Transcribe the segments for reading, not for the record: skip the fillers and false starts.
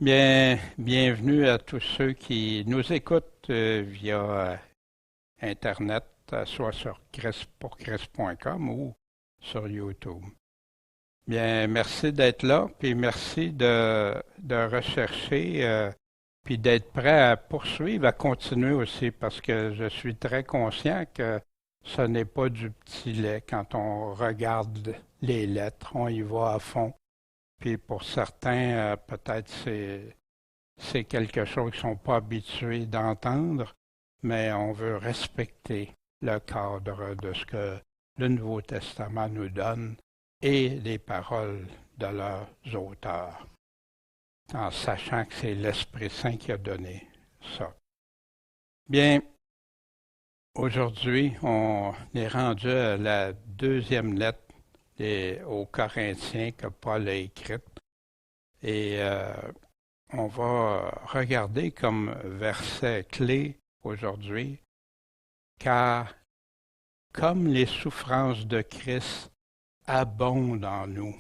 Bien, bienvenue à tous ceux qui nous écoutent via Internet, soit sur pourchrist.com ou sur YouTube. Bien, merci d'être là, puis merci de rechercher, puis d'être prêt à poursuivre, à continuer aussi, parce que je suis très conscient que ce n'est pas du petit lait. Quand on regarde les lettres, on y va à fond. Puis pour certains, peut-être c'est quelque chose qu'ils ne sont pas habitués d'entendre, mais on veut respecter le cadre de ce que le Nouveau Testament nous donne et les paroles de leurs auteurs, en sachant que c'est l'Esprit Saint qui a donné ça. Bien, aujourd'hui, on est rendu à la deuxième lettre aux Corinthiens que Paul a écrite. Et on va regarder comme verset clé aujourd'hui, car comme les souffrances de Christ abondent en nous,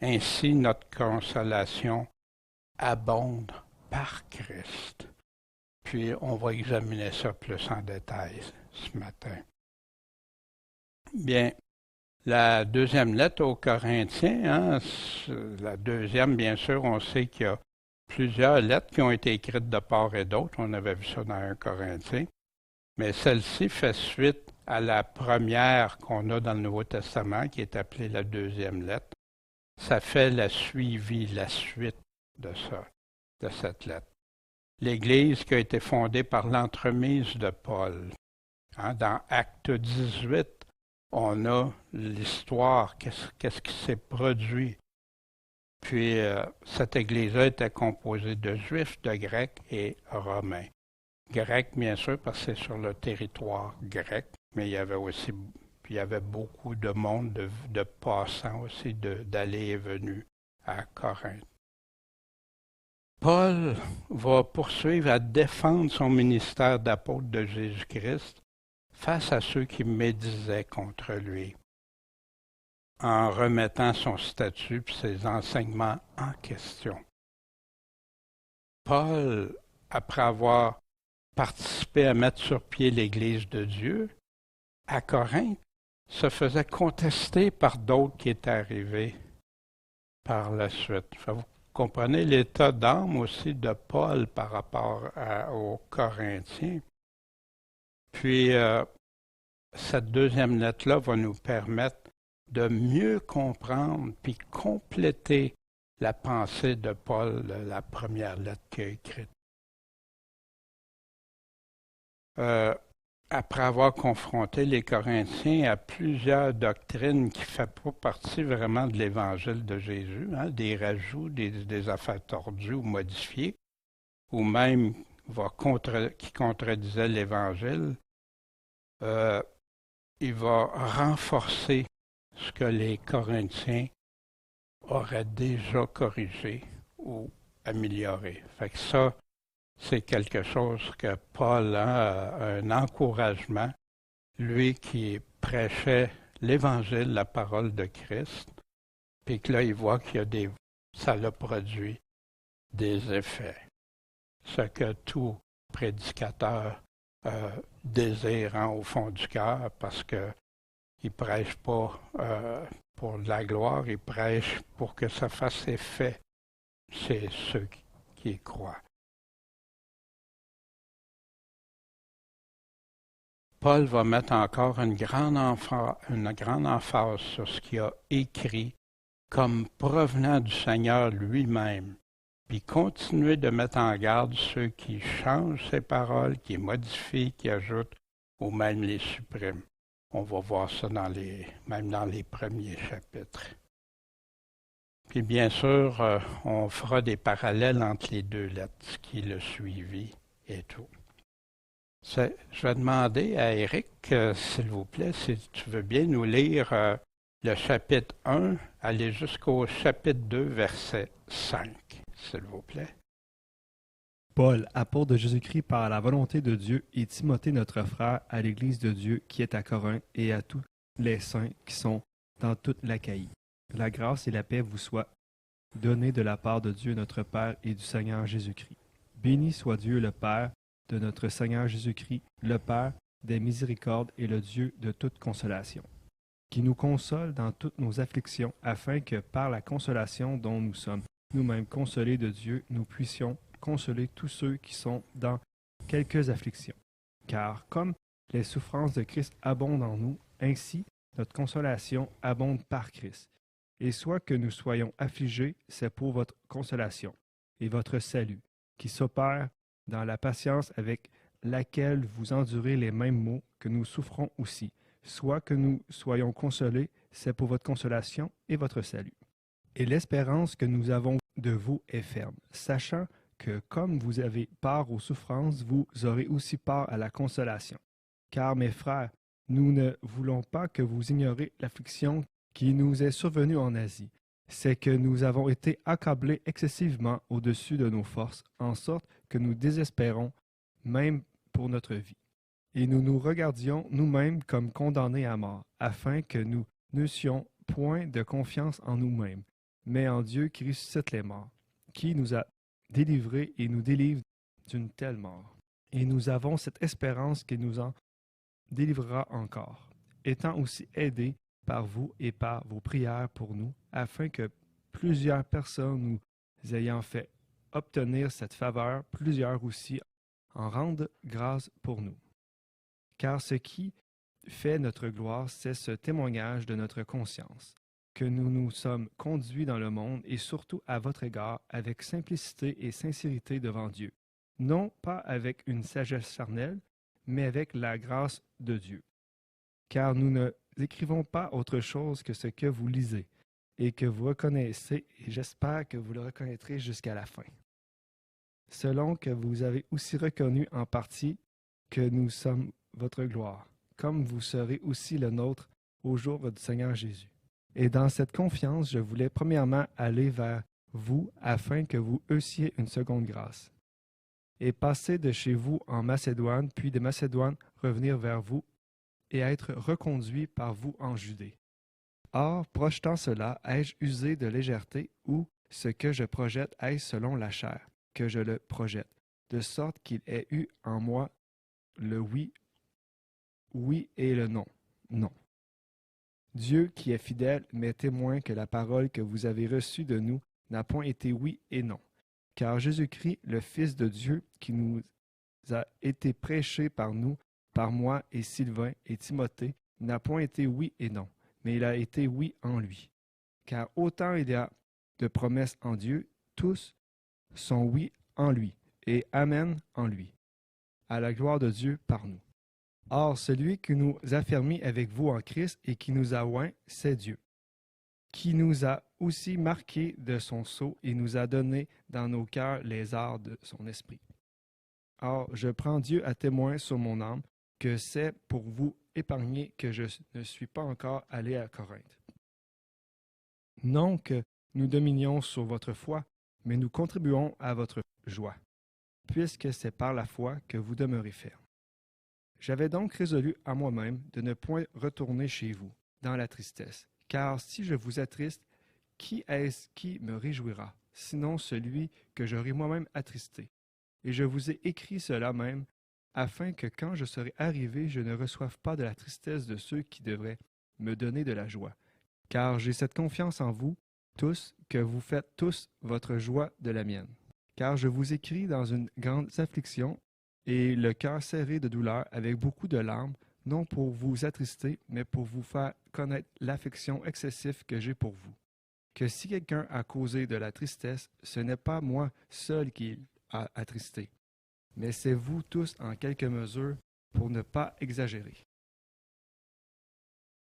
ainsi notre consolation abonde par Christ. Puis on va examiner ça plus en détail ce matin. Bien, la deuxième lettre aux Corinthiens, la deuxième, bien sûr, on sait qu'il y a plusieurs lettres qui ont été écrites de part et d'autre. On avait vu ça dans un Corinthien. Mais celle-ci fait suite à la première qu'on a dans le Nouveau Testament, qui est appelée la deuxième lettre. Ça fait la suite de ça, de cette lettre. L'Église qui a été fondée par l'entremise de Paul. Dans Acte 18, on a l'histoire, qu'est-ce qui s'est produit. Puis cette Église-là était composée de Juifs, de Grecs et Romains. Grecs, bien sûr, parce que c'est sur le territoire grec, mais il y avait beaucoup de monde, de passants aussi, d'allées et venues à Corinthe. Paul va poursuivre à défendre son ministère d'apôtre de Jésus-Christ face à ceux qui médisaient contre lui, en remettant son statut et ses enseignements en question. Paul, après avoir participé à mettre sur pied l'Église de Dieu, à Corinthe, se faisait contester par d'autres qui étaient arrivés par la suite. Vous comprenez l'état d'âme aussi de Paul par rapport aux Corinthiens. Puis, cette deuxième lettre-là va nous permettre de mieux comprendre puis compléter la pensée de Paul, la première lettre qu'il a écrite. Après avoir confronté les Corinthiens à plusieurs doctrines qui ne font pas partie vraiment de l'Évangile de Jésus, des rajouts, des affaires tordues ou modifiées, ou même qui contredisaient l'Évangile, il va renforcer ce que les Corinthiens auraient déjà corrigé ou amélioré. Fait que ça, c'est quelque chose que Paul a un encouragement, lui qui prêchait l'Évangile, la parole de Christ, puis que là, il voit ça a produit des effets. Ce que tout prédicateur désire au fond du cœur, parce qu'il ne prêche pas pour la gloire, il prêche pour que ça fasse effet. C'est ceux qui y croient. Paul va mettre encore une grande emphase sur ce qu'il a écrit comme provenant du Seigneur lui-même, puis continuer de mettre en garde ceux qui changent ses paroles, qui modifient, qui ajoutent ou même les suppriment. On va voir ça même dans les premiers chapitres. Puis bien sûr, on fera des parallèles entre les deux lettres, ce qui est le suivi et tout. Je vais demander à Éric, s'il vous plaît, si tu veux bien nous lire le chapitre 1, aller jusqu'au chapitre 2, verset 5, s'il vous plaît. Paul, apôtre de Jésus-Christ par la volonté de Dieu, et Timothée notre frère à l'Église de Dieu qui est à Corinthe et à tous les saints qui sont dans toute l'Achaïe. La grâce et la paix vous soient donné de la part de Dieu notre Père et du Seigneur Jésus-Christ. Béni soit Dieu le Père de notre Seigneur Jésus-Christ, le Père des miséricordes et le Dieu de toute consolation, qui nous console dans toutes nos afflictions, afin que par la consolation dont nous sommes nous-mêmes consolés de Dieu, nous puissions consoler tous ceux qui sont dans quelques afflictions. Car comme les souffrances de Christ abondent en nous, ainsi notre consolation abonde par Christ. Et soit que nous soyons affligés, c'est pour votre consolation et votre salut, qui s'opère dans la patience avec laquelle vous endurez les mêmes maux que nous souffrons aussi. Soit que nous soyons consolés, c'est pour votre consolation et votre salut. Et l'espérance que nous avons de vous est ferme, sachant que comme vous avez part aux souffrances, vous aurez aussi part à la consolation. Car, mes frères, nous ne voulons pas que vous ignoriez l'affliction qui nous est survenue en Asie. C'est que nous avons été accablés excessivement au-dessus de nos forces, en sorte que nous désespérons même pour notre vie. Et nous nous regardions nous-mêmes comme condamnés à mort, afin que nous n'eussions point de confiance en nous-mêmes, mais en Dieu qui ressuscite les morts, qui nous a délivrés et nous délivre d'une telle mort. Et nous avons cette espérance qu'il nous en délivrera encore, étant aussi aidés par vous et par vos prières pour nous, afin que plusieurs personnes nous ayant fait obtenir cette faveur, plusieurs aussi en rendent grâce pour nous. Car ce qui fait notre gloire, c'est ce témoignage de notre conscience, que nous nous sommes conduits dans le monde et surtout à votre égard avec simplicité et sincérité devant Dieu, non pas avec une sagesse charnelle, mais avec la grâce de Dieu. Car nous ne écrivons pas autre chose que ce que vous lisez et que vous reconnaissez, et j'espère que vous le reconnaîtrez jusqu'à la fin. Selon que vous avez aussi reconnu en partie que nous sommes votre gloire, comme vous serez aussi le nôtre au jour du Seigneur Jésus. Et dans cette confiance, je voulais premièrement aller vers vous afin que vous eussiez une seconde grâce, et passer de chez vous en Macédoine, puis de Macédoine revenir vers vous et être reconduit par vous en Judée. Or, projetant cela, ai-je usé de légèreté, ou ce que je projette est selon la chair, que je le projette, de sorte qu'il ait eu en moi le oui, oui et le non, non. Dieu qui est fidèle m'est témoin que la parole que vous avez reçue de nous n'a point été oui et non. Car Jésus-Christ, le Fils de Dieu, qui nous a été prêché par nous, par moi et Sylvain et Timothée, n'a point été oui et non, mais il a été oui en lui. Car autant il y a de promesses en Dieu, tous sont oui en lui, et amen en lui, à la gloire de Dieu par nous. Or, celui qui nous a fermis avec vous en Christ et qui nous a oints, c'est Dieu, qui nous a aussi marqués de son sceau et nous a donné dans nos cœurs les arts de son esprit. Or, je prends Dieu à témoin sur mon âme, que c'est pour vous épargner que je ne suis pas encore allé à Corinthe. Non que nous dominions sur votre foi, mais nous contribuons à votre joie, puisque c'est par la foi que vous demeurez ferme. J'avais donc résolu à moi-même de ne point retourner chez vous dans la tristesse, car si je vous attriste, qui est-ce qui me réjouira, sinon celui que j'aurai moi-même attristé? Et je vous ai écrit cela même, afin que quand je serai arrivé, je ne reçoive pas de la tristesse de ceux qui devraient me donner de la joie. Car j'ai cette confiance en vous tous, que vous faites tous votre joie de la mienne. Car je vous écris dans une grande affliction, et le cœur serré de douleur, avec beaucoup de larmes, non pour vous attrister, mais pour vous faire connaître l'affection excessive que j'ai pour vous. Que si quelqu'un a causé de la tristesse, ce n'est pas moi seul qui a attristé, mais c'est vous tous en quelque mesure, pour ne pas exagérer.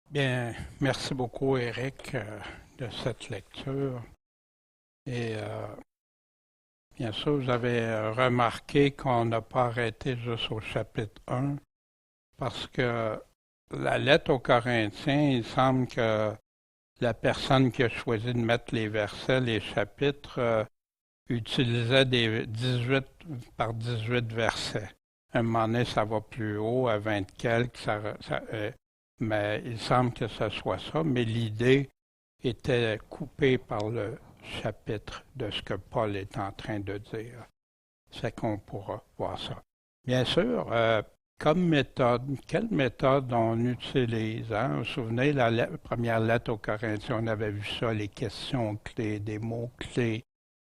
Bien, merci beaucoup, Éric, de cette lecture. Et bien sûr, vous avez remarqué qu'on n'a pas arrêté juste au chapitre 1, parce que la lettre aux Corinthiens, il semble que la personne qui a choisi de mettre les versets, les chapitres, utilisait des 18 par 18 versets. À un moment donné, ça va plus haut, à 20 quelques, mais il semble que ce soit ça. Mais l'idée était coupée par chapitre de ce que Paul est en train de dire. C'est qu'on pourra voir ça. Bien sûr, comme méthode, quelle méthode on utilise? Hein? Vous vous souvenez, la première lettre aux Corinthiens, on avait vu ça, les questions clés, des mots clés,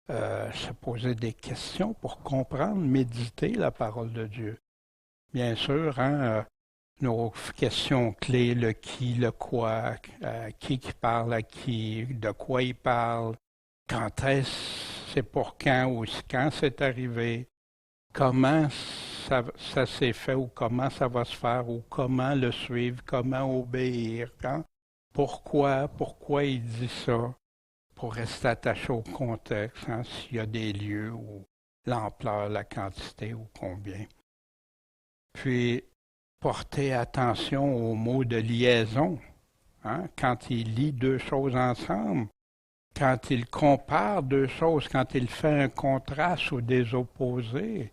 se poser des questions pour comprendre, méditer la parole de Dieu. Bien sûr, hein, nos questions clés, le qui, le quoi, qui parle à qui, de quoi il parle, quand est-ce, c'est pour quand ou quand c'est arrivé, comment ça s'est fait ou comment ça va se faire ou comment le suivre, comment obéir, hein? Pourquoi il dit ça, pour rester attaché au contexte, hein, s'il y a des lieux ou l'ampleur, la quantité ou combien. Puis, porter attention aux mots de liaison, hein, quand il lit deux choses ensemble, quand il compare deux choses, quand il fait un contraste ou des opposés,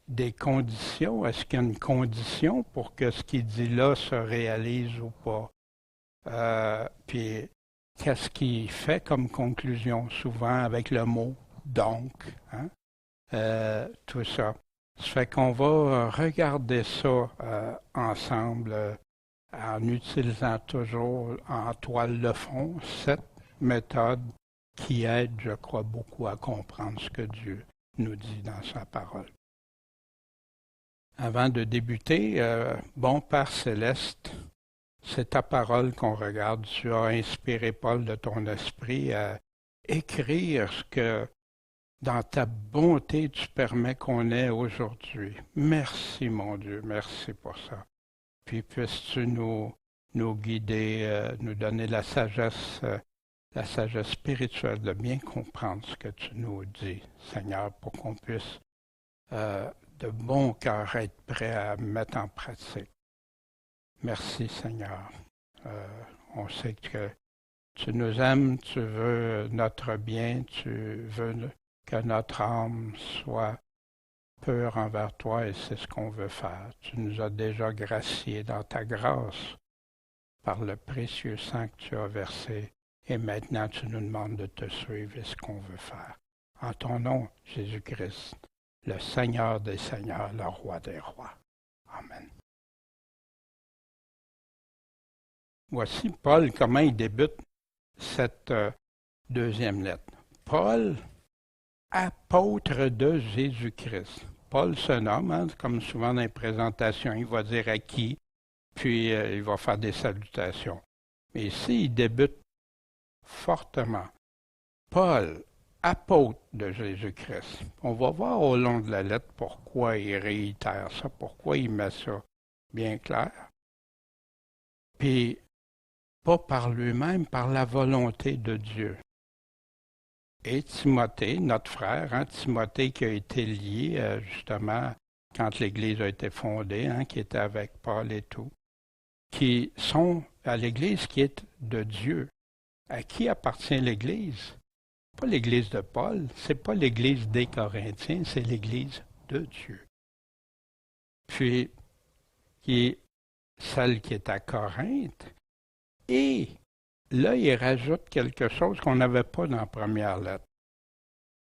des conditions, est-ce qu'il y a une condition pour que ce qu'il dit là se réalise ou pas? Puis, qu'est-ce qu'il fait comme conclusion, souvent avec le mot donc, hein? Tout ça. Ça fait qu'on va regarder ça ensemble en utilisant toujours en toile de fond cette méthode qui aide, je crois, beaucoup à comprendre ce que Dieu nous dit dans sa parole. Avant de débuter, bon Père céleste, c'est ta parole qu'on regarde. Tu as inspiré Paul de ton esprit à écrire ce que dans ta bonté tu permets qu'on ait aujourd'hui. Merci mon Dieu, merci pour ça. Puis puisses-tu nous guider, nous donner la sagesse spirituelle de bien comprendre ce que tu nous dis, Seigneur, pour qu'on puisse de bon cœur être prêt à mettre en pratique. Merci Seigneur. On sait que tu nous aimes, tu veux notre bien, tu veux que notre âme soit pure envers toi et c'est ce qu'on veut faire. Tu nous as déjà graciés dans ta grâce par le précieux sang que tu as versé et maintenant tu nous demandes de te suivre et ce qu'on veut faire. En ton nom, Jésus-Christ, le Seigneur des Seigneurs, le Roi des Rois. Amen. Voici Paul, comment il débute cette deuxième lettre. Paul, apôtre de Jésus-Christ. Paul se nomme, hein, comme souvent dans les présentations, il va dire à qui, puis il va faire des salutations. Mais ici, il débute fortement. Paul, apôtre de Jésus-Christ. On va voir au long de la lettre pourquoi il réitère ça, pourquoi il met ça bien clair. Puis, pas par lui-même, par la volonté de Dieu. Et Timothée, notre frère, hein, Timothée qui a été lié justement quand l'Église a été fondée, hein, qui était avec Paul et tout, qui sont à l'Église qui est de Dieu. À qui appartient l'Église? Pas l'Église de Paul, c'est pas l'Église des Corinthiens, c'est l'Église de Dieu. Puis, qui est celle qui est à Corinthe, et là, il rajoute quelque chose qu'on n'avait pas dans la première lettre.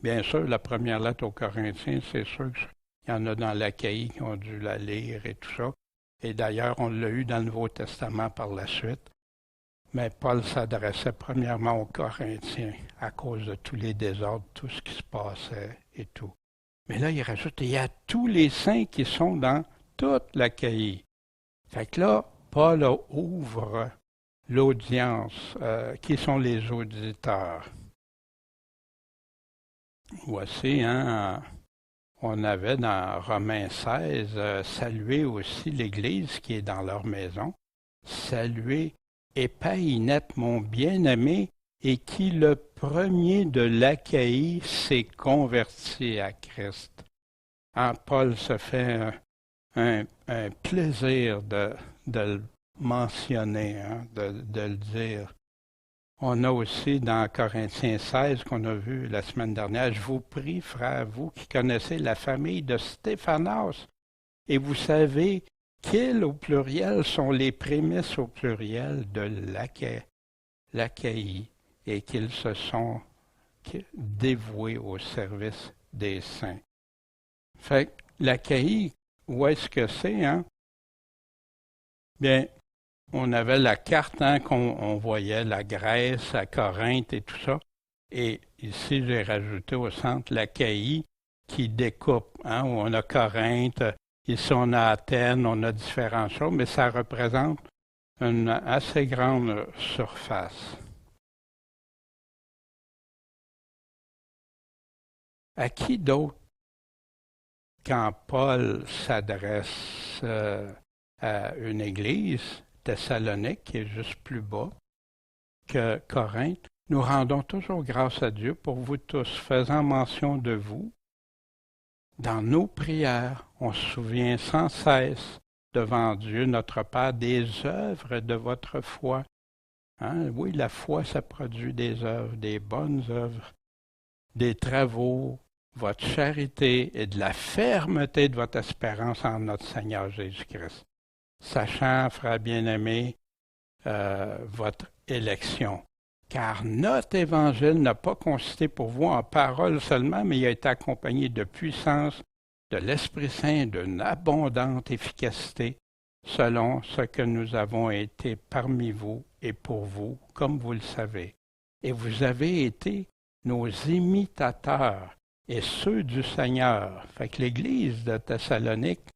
Bien sûr, la première lettre aux Corinthiens, c'est sûr qu'il y en a dans l'Achaïe qui ont dû la lire et tout ça. Et d'ailleurs, on l'a eu dans le Nouveau Testament par la suite. Mais Paul s'adressait premièrement aux Corinthiens à cause de tous les désordres, tout ce qui se passait et tout. Mais là, il rajoute, il y a tous les saints qui sont dans toute l'Achaïe. Fait que là, Paul ouvre l'audience, qui sont les auditeurs. Voici, hein, on avait dans Romains 16, saluer aussi l'Église qui est dans leur maison. Saluer Épaïnette, mon bien-aimé, et qui le premier de l'Achaïe s'est converti à Christ. Hein, Paul se fait un plaisir de le mentionner, hein, de le dire. On a aussi dans Corinthiens 16 qu'on a vu la semaine dernière, je vous prie, frères, vous qui connaissez la famille de Stéphanas, et vous savez qu'ils au pluriel sont les prémices au pluriel de l'Achaïe, et qu'ils se sont dévoués au service des saints. Fait que l'Achaïe, où est-ce que c'est, hein? Bien, on avait la carte, hein, qu'on voyait la Grèce, la Corinthe et tout ça. Et ici, j'ai rajouté au centre l'Achaïe qui découpe, hein, où on a Corinthe, ici on a Athènes, on a différentes choses, mais ça représente une assez grande surface. À qui d'autre, quand Paul s'adresse à une église, Thessalonique, qui est juste plus bas que Corinthe, nous rendons toujours grâce à Dieu pour vous tous, faisant mention de vous. Dans nos prières, on se souvient sans cesse devant Dieu, notre Père, des œuvres de votre foi. Hein? Oui, la foi, ça produit des œuvres, des bonnes œuvres, des travaux, votre charité et de la fermeté de votre espérance en notre Seigneur Jésus-Christ. Sachant, frères bien-aimés, votre élection. Car notre évangile n'a pas consisté pour vous en parole seulement, mais il a été accompagné de puissance, de l'Esprit Saint, d'une abondante efficacité, selon ce que nous avons été parmi vous et pour vous, comme vous le savez. Et vous avez été nos imitateurs et ceux du Seigneur. Fait que l'Église de Thessalonique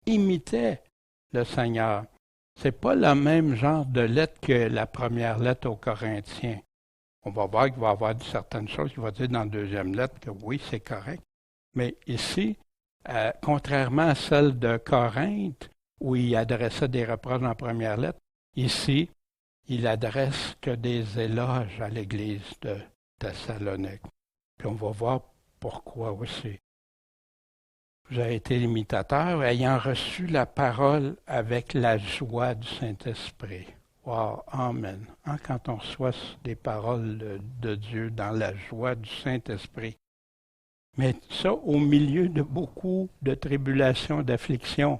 imitait le Seigneur. C'est pas le même genre de lettre que la première lettre aux Corinthiens. On va voir qu'il va y avoir certaines choses qu'il va dire dans la deuxième lettre que oui, c'est correct. Mais ici, contrairement à celle de Corinthe, où il adressait des reproches dans la première lettre, ici, il adresse que des éloges à l'Église de Thessalonique. Puis on va voir pourquoi aussi. Vous avez été l'imitateur, ayant reçu la parole avec la joie du Saint-Esprit. Wow, Amen. Hein, quand on reçoit des paroles de Dieu dans la joie du Saint-Esprit. Mais ça, au milieu de beaucoup de tribulations, d'afflictions,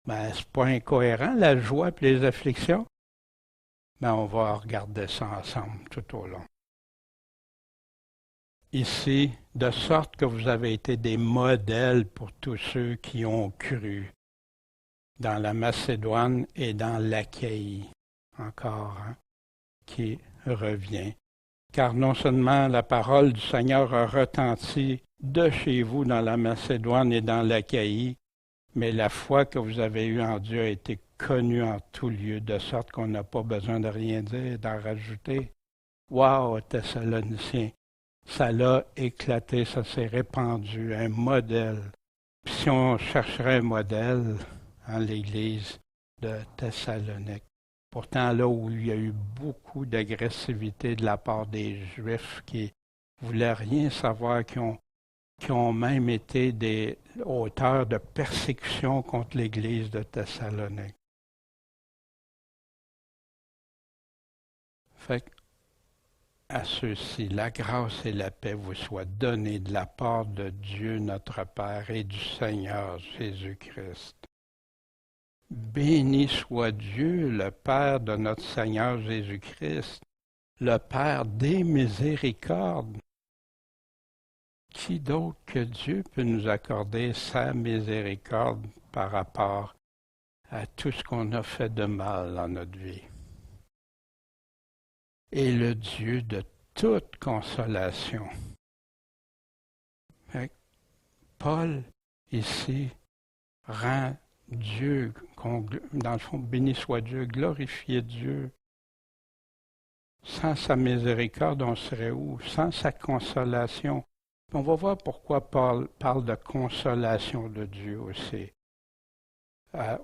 ben, c'est pas incohérent, la joie et les afflictions. Ben, on va regarder ça ensemble tout au long. Ici, de sorte que vous avez été des modèles pour tous ceux qui ont cru dans la Macédoine et dans l'Achaïe, encore, hein, qui revient. Car non seulement la parole du Seigneur a retenti de chez vous dans la Macédoine et dans l'Achaïe, mais la foi que vous avez eue en Dieu a été connue en tout lieu, de sorte qu'on n'a pas besoin de rien dire, d'en rajouter. Wow, Thessaloniciens! Ça l'a éclaté, ça s'est répandu, un modèle. Puis si on chercherait un modèle en l'Église de Thessalonique, pourtant là où il y a eu beaucoup d'agressivité de la part des Juifs qui ne voulaient rien savoir, qui ont même été des auteurs de persécution contre l'Église de Thessalonique. Fait que, à ceux-ci, la grâce et la paix vous soient données de la part de Dieu notre Père et du Seigneur Jésus-Christ. Béni soit Dieu, le Père de notre Seigneur Jésus-Christ, le Père des miséricordes. Qui d'autre que Dieu peut nous accorder sa miséricorde par rapport à tout ce qu'on a fait de mal dans notre vie? Et le Dieu de toute consolation. Paul, ici, rend Dieu, dans le fond, béni soit Dieu, glorifiez Dieu. Sans sa miséricorde, on serait où? Sans sa consolation. On va voir pourquoi Paul parle de consolation de Dieu aussi.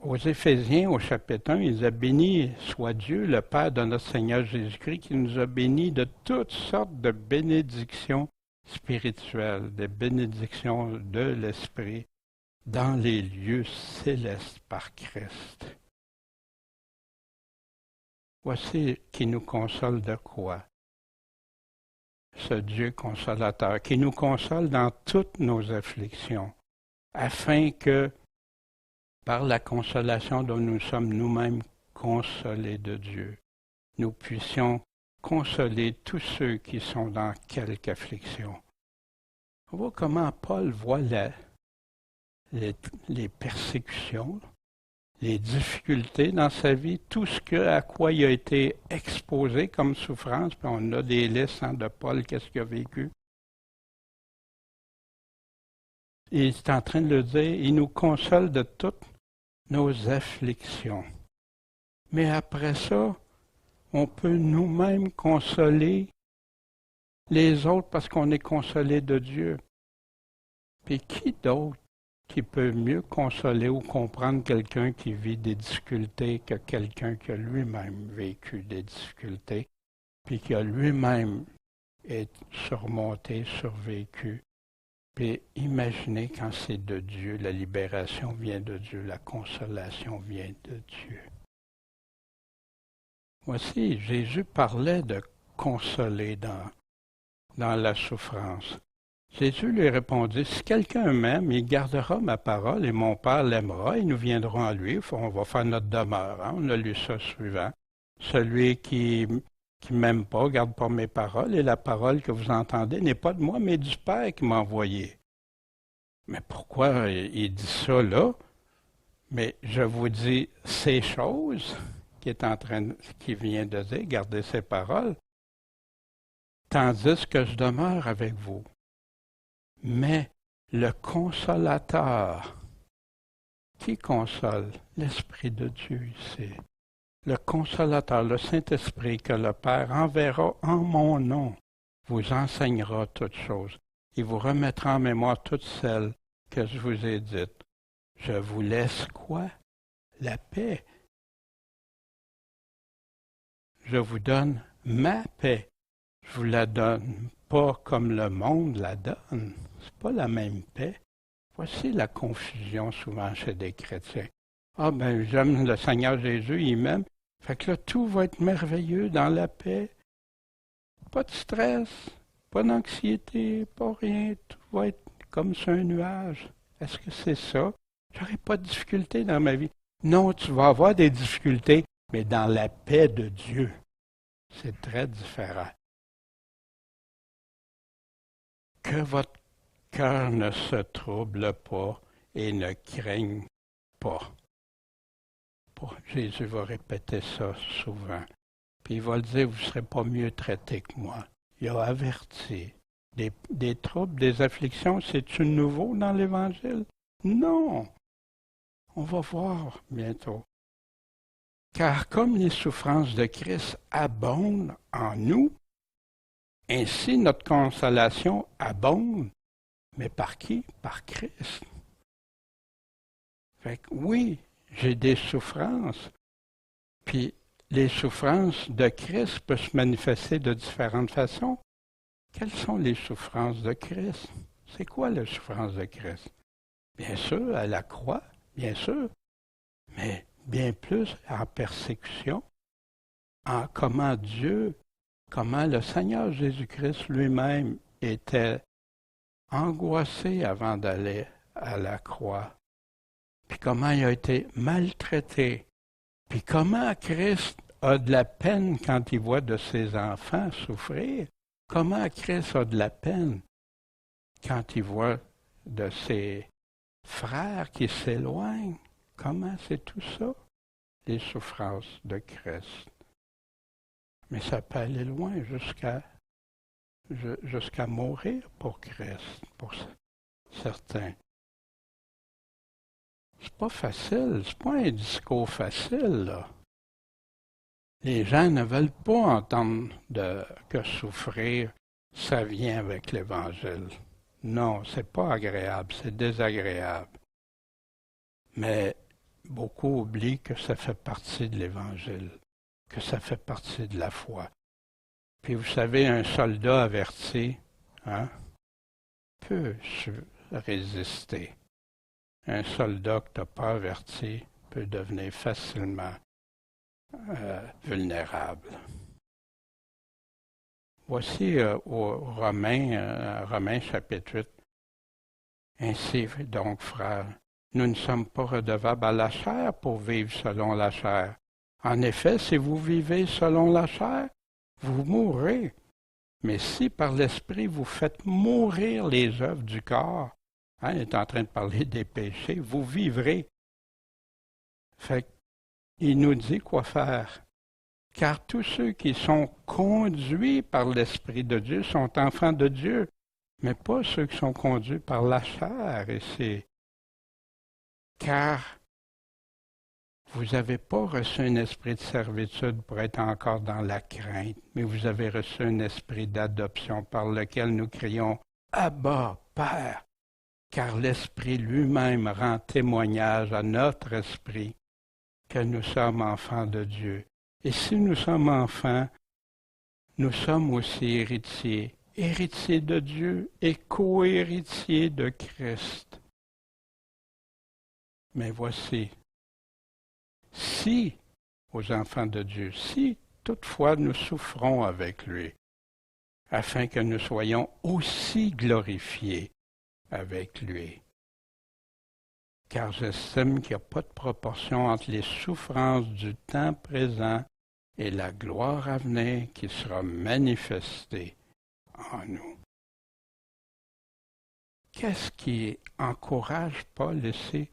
Aux Éphésiens, au chapitre 1, il dit « Béni soit Dieu, le Père de notre Seigneur Jésus-Christ, qui nous a bénis de toutes sortes de bénédictions spirituelles, des bénédictions de l'Esprit, dans les lieux célestes par Christ. » Voici qui nous console de quoi? Ce Dieu consolateur, qui nous console dans toutes nos afflictions, afin que, par la consolation dont nous sommes nous-mêmes consolés de Dieu, nous puissions consoler tous ceux qui sont dans quelque affliction. On voit comment Paul voit les persécutions, les difficultés dans sa vie, tout ce à quoi il a été exposé comme souffrance, puis on a des listes de Paul, qu'est-ce qu'il a vécu. Et il est en train de le dire, il nous console de toutes nos afflictions. Mais après ça, on peut nous-mêmes consoler les autres parce qu'on est consolé de Dieu. Puis qui d'autre qui peut mieux consoler ou comprendre quelqu'un qui vit des difficultés que quelqu'un qui a lui-même vécu des difficultés, puis qui a lui-même été surmonté, survécu. Puis imaginez quand c'est de Dieu, la libération vient de Dieu, la consolation vient de Dieu. Voici, Jésus parlait de consoler dans la souffrance. Jésus lui répondit, si quelqu'un m'aime, il gardera ma parole et mon Père l'aimera et nous viendrons à lui, on va faire notre demeure. Hein? On a lu ça suivant. Celui qui m'aime pas, garde pas mes paroles et la parole que vous entendez n'est pas de moi, mais du Père qui m'a envoyé. Mais pourquoi il dit ça là? Mais je vous dis ces choses qui vient de dire, gardez ses paroles, tandis que je demeure avec vous. Mais le consolateur, qui console? L'Esprit de Dieu ici. Le consolateur, le Saint-Esprit que le Père enverra en mon nom, vous enseignera toutes choses. Il vous remettra en mémoire toutes celles que je vous ai dites. Je vous laisse quoi? La paix. Je vous donne ma paix. Je vous la donne pas comme le monde la donne. C'est pas la même paix. Voici la confusion souvent chez des chrétiens. Ah ben j'aime le Seigneur Jésus, il m'aime. Fait que là, tout va être merveilleux dans la paix. Pas de stress, pas d'anxiété, pas rien. Tout va être comme sur un nuage. Est-ce que c'est ça? J'aurai pas de difficultés dans ma vie. Non, tu vas avoir des difficultés, mais dans la paix de Dieu. C'est très différent. Que votre cœur ne se trouble pas et ne craigne pas. Jésus va répéter ça souvent. Puis il va le dire, vous ne serez pas mieux traité que moi. Il a averti. Des troubles, des afflictions, c'est-tu nouveau dans l'Évangile? Non. On va voir bientôt. Car comme les souffrances de Christ abondent en nous, ainsi notre consolation abonde. Mais par qui? Par Christ. Fait que oui, j'ai des souffrances. Puis les souffrances de Christ peuvent se manifester de différentes façons. Quelles sont les souffrances de Christ? C'est quoi la souffrance de Christ? Bien sûr, à la croix, bien sûr, mais bien plus en persécution, en comment le Seigneur Jésus-Christ lui-même était angoissé avant d'aller à la croix, puis comment il a été maltraité, puis comment Christ a de la peine quand il voit de ses enfants souffrir, comment Christ a de la peine quand il voit de ses frères qui s'éloignent. Comment c'est tout ça? Les souffrances de Christ. Mais ça peut aller loin jusqu'à mourir pour Christ, pour certains. C'est pas facile, c'est pas un discours facile, là. Les gens ne veulent pas entendre que souffrir, ça vient avec l'Évangile. Non, c'est pas agréable, c'est désagréable. Mais beaucoup oublient que ça fait partie de l'Évangile, que ça fait partie de la foi. Puis vous savez, un soldat averti, peut résister. Un soldat que tu n'as pas averti peut devenir facilement vulnérable. Voici au Romains chapitre 8. Ainsi donc, frères, nous ne sommes pas redevables à la chair pour vivre selon la chair. En effet, si vous vivez selon la chair, vous mourrez. Mais si par l'Esprit vous faites mourir les œuvres du corps, il est en train de parler des péchés, vous vivrez. Fait qu'il nous dit quoi faire. Car tous ceux qui sont conduits par l'Esprit de Dieu sont enfants de Dieu, mais pas ceux qui sont conduits par la chair. Et c'est car vous n'avez pas reçu un esprit de servitude pour être encore dans la crainte, mais vous avez reçu un esprit d'adoption par lequel nous crions « Abba, Père », car l'Esprit lui-même rend témoignage à notre esprit que nous sommes enfants de Dieu. Et si nous sommes enfants, nous sommes aussi héritiers, héritiers de Dieu et co-héritiers de Christ. Mais voici, si, aux enfants de Dieu, si toutefois nous souffrons avec lui, afin que nous soyons aussi glorifiés avec lui. Car j'estime qu'il n'y a pas de proportion entre les souffrances du temps présent et la gloire à venir qui sera manifestée en nous. Qu'est-ce qui encourage Paul ici?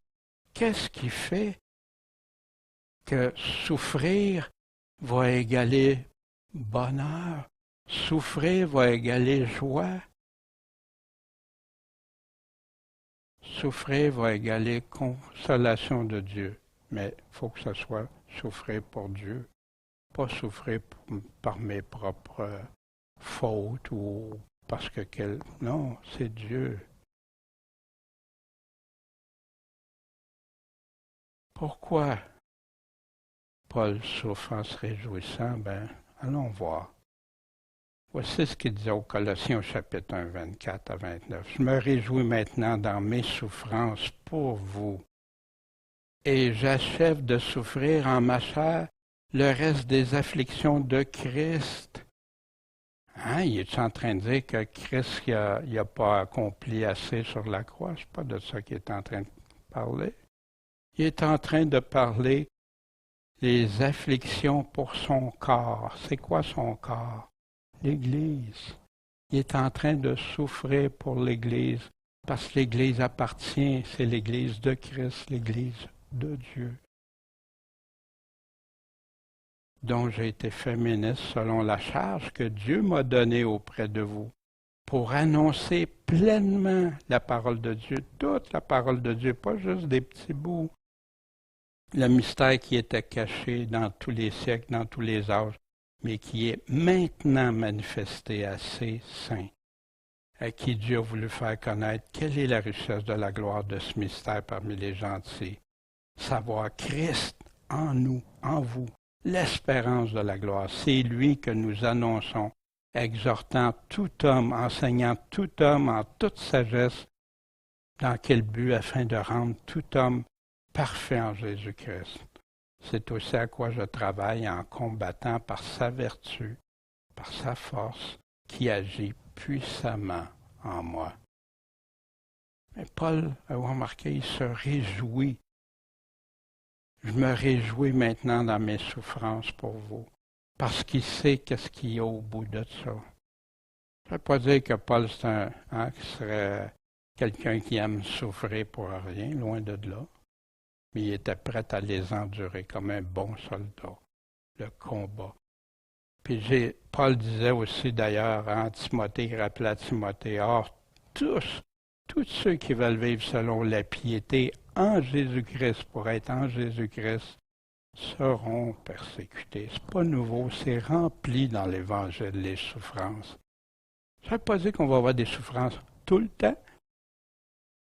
Qu'est-ce qui fait que souffrir va égaler bonheur, souffrir va égaler joie, souffrir va égaler consolation de Dieu, mais il faut que ce soit souffrir pour Dieu, pas souffrir par mes propres fautes ou parce que non, c'est Dieu. Pourquoi Paul souffre en se réjouissant? Allons voir. Voici ce qu'il dit aux Colossiens au chapitre 1, 24 à 29. « Je me réjouis maintenant dans mes souffrances pour vous, et j'achève de souffrir en ma chair le reste des afflictions de Christ. » Il est en train de dire que Christ n'a pas accompli assez sur la croix? Ce n'est pas de ça qu'il est en train de parler. Il est en train de parler des afflictions pour son corps. C'est quoi son corps? L'Église. Il est en train de souffrir pour l'Église, parce que l'Église appartient, c'est l'Église de Christ, l'Église de Dieu, dont j'ai été fait ministre selon la charge que Dieu m'a donnée auprès de vous, pour annoncer pleinement la parole de Dieu, toute la parole de Dieu, pas juste des petits bouts. Le mystère qui était caché dans tous les siècles, dans tous les âges, mais qui est maintenant manifesté à ses saints, à qui Dieu a voulu faire connaître quelle est la richesse de la gloire de ce mystère parmi les gentils. Savoir Christ en nous, en vous, l'espérance de la gloire. C'est lui que nous annonçons, exhortant tout homme, enseignant tout homme en toute sagesse, dans quel but afin de rendre tout homme parfait en Jésus-Christ. C'est aussi à quoi je travaille en combattant par sa vertu, par sa force, qui agit puissamment en moi. Mais Paul, a remarqué, il se réjouit. Je me réjouis maintenant dans mes souffrances pour vous, parce qu'il sait qu'est-ce qu'il y a au bout de ça. Je ne veux pas dire que Paul serait quelqu'un qui aime souffrir pour rien, loin de là. Mais il était prêt à les endurer comme un bon soldat, le combat. Puis Paul disait aussi d'ailleurs à Timothée, il rappelait à Timothée, « Or, tous ceux qui veulent vivre selon la piété en Jésus-Christ, pour être en Jésus-Christ, seront persécutés. » C'est pas nouveau, c'est rempli dans l'Évangile, les souffrances. Ça ne veut pas dire qu'on va avoir des souffrances tout le temps,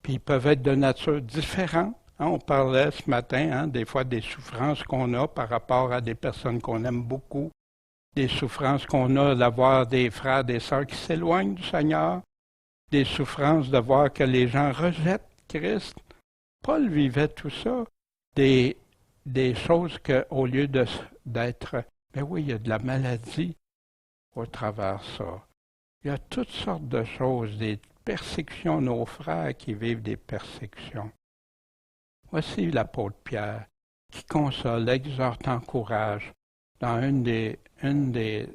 puis ils peuvent être de nature différente. On parlait ce matin, des fois des souffrances qu'on a par rapport à des personnes qu'on aime beaucoup, des souffrances qu'on a d'avoir des frères, des sœurs qui s'éloignent du Seigneur, des souffrances de voir que les gens rejettent Christ. Paul vivait tout ça, des choses qu'au lieu d'être, oui, il y a de la maladie au travers ça. Il y a toutes sortes de choses, des persécutions, nos frères qui vivent des persécutions. Voici l'apôtre Pierre qui console, exhorte, encourage dans une des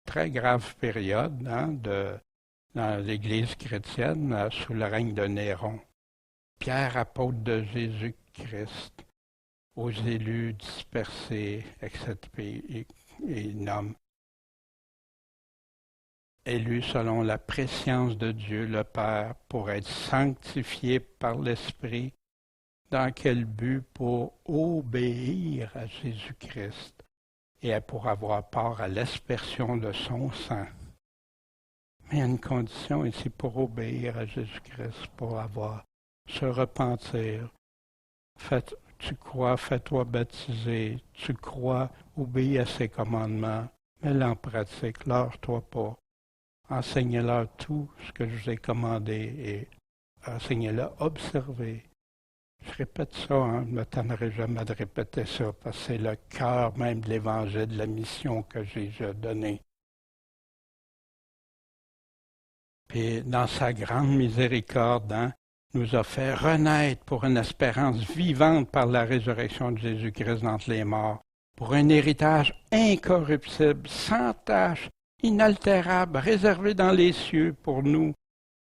très grave période dans l'Église chrétienne sous le règne de Néron. Pierre, apôtre de Jésus-Christ, aux élus dispersés, etc., et nomme élu selon la prescience de Dieu le Père pour être sanctifié par l'Esprit. Dans quel but? Pour obéir à Jésus-Christ et pour avoir part à l'aspersion de son sang. Mais il y a une condition ici pour obéir à Jésus-Christ, pour se repentir. Tu crois, fais-toi baptiser. Tu crois, obéis à ses commandements. Mets-le en pratique, leurre-toi pas. Enseignez-leur tout ce que je vous ai commandé et enseignez-leur, observez. Je répète ça, je ne m'attendrai jamais de répéter ça, parce que c'est le cœur même de l'Évangile, de la mission que Jésus a donnée. Puis dans sa grande miséricorde, nous a fait renaître pour une espérance vivante par la résurrection de Jésus-Christ d'entre les morts, pour un héritage incorruptible, sans tache, inaltérable, réservé dans les cieux pour nous,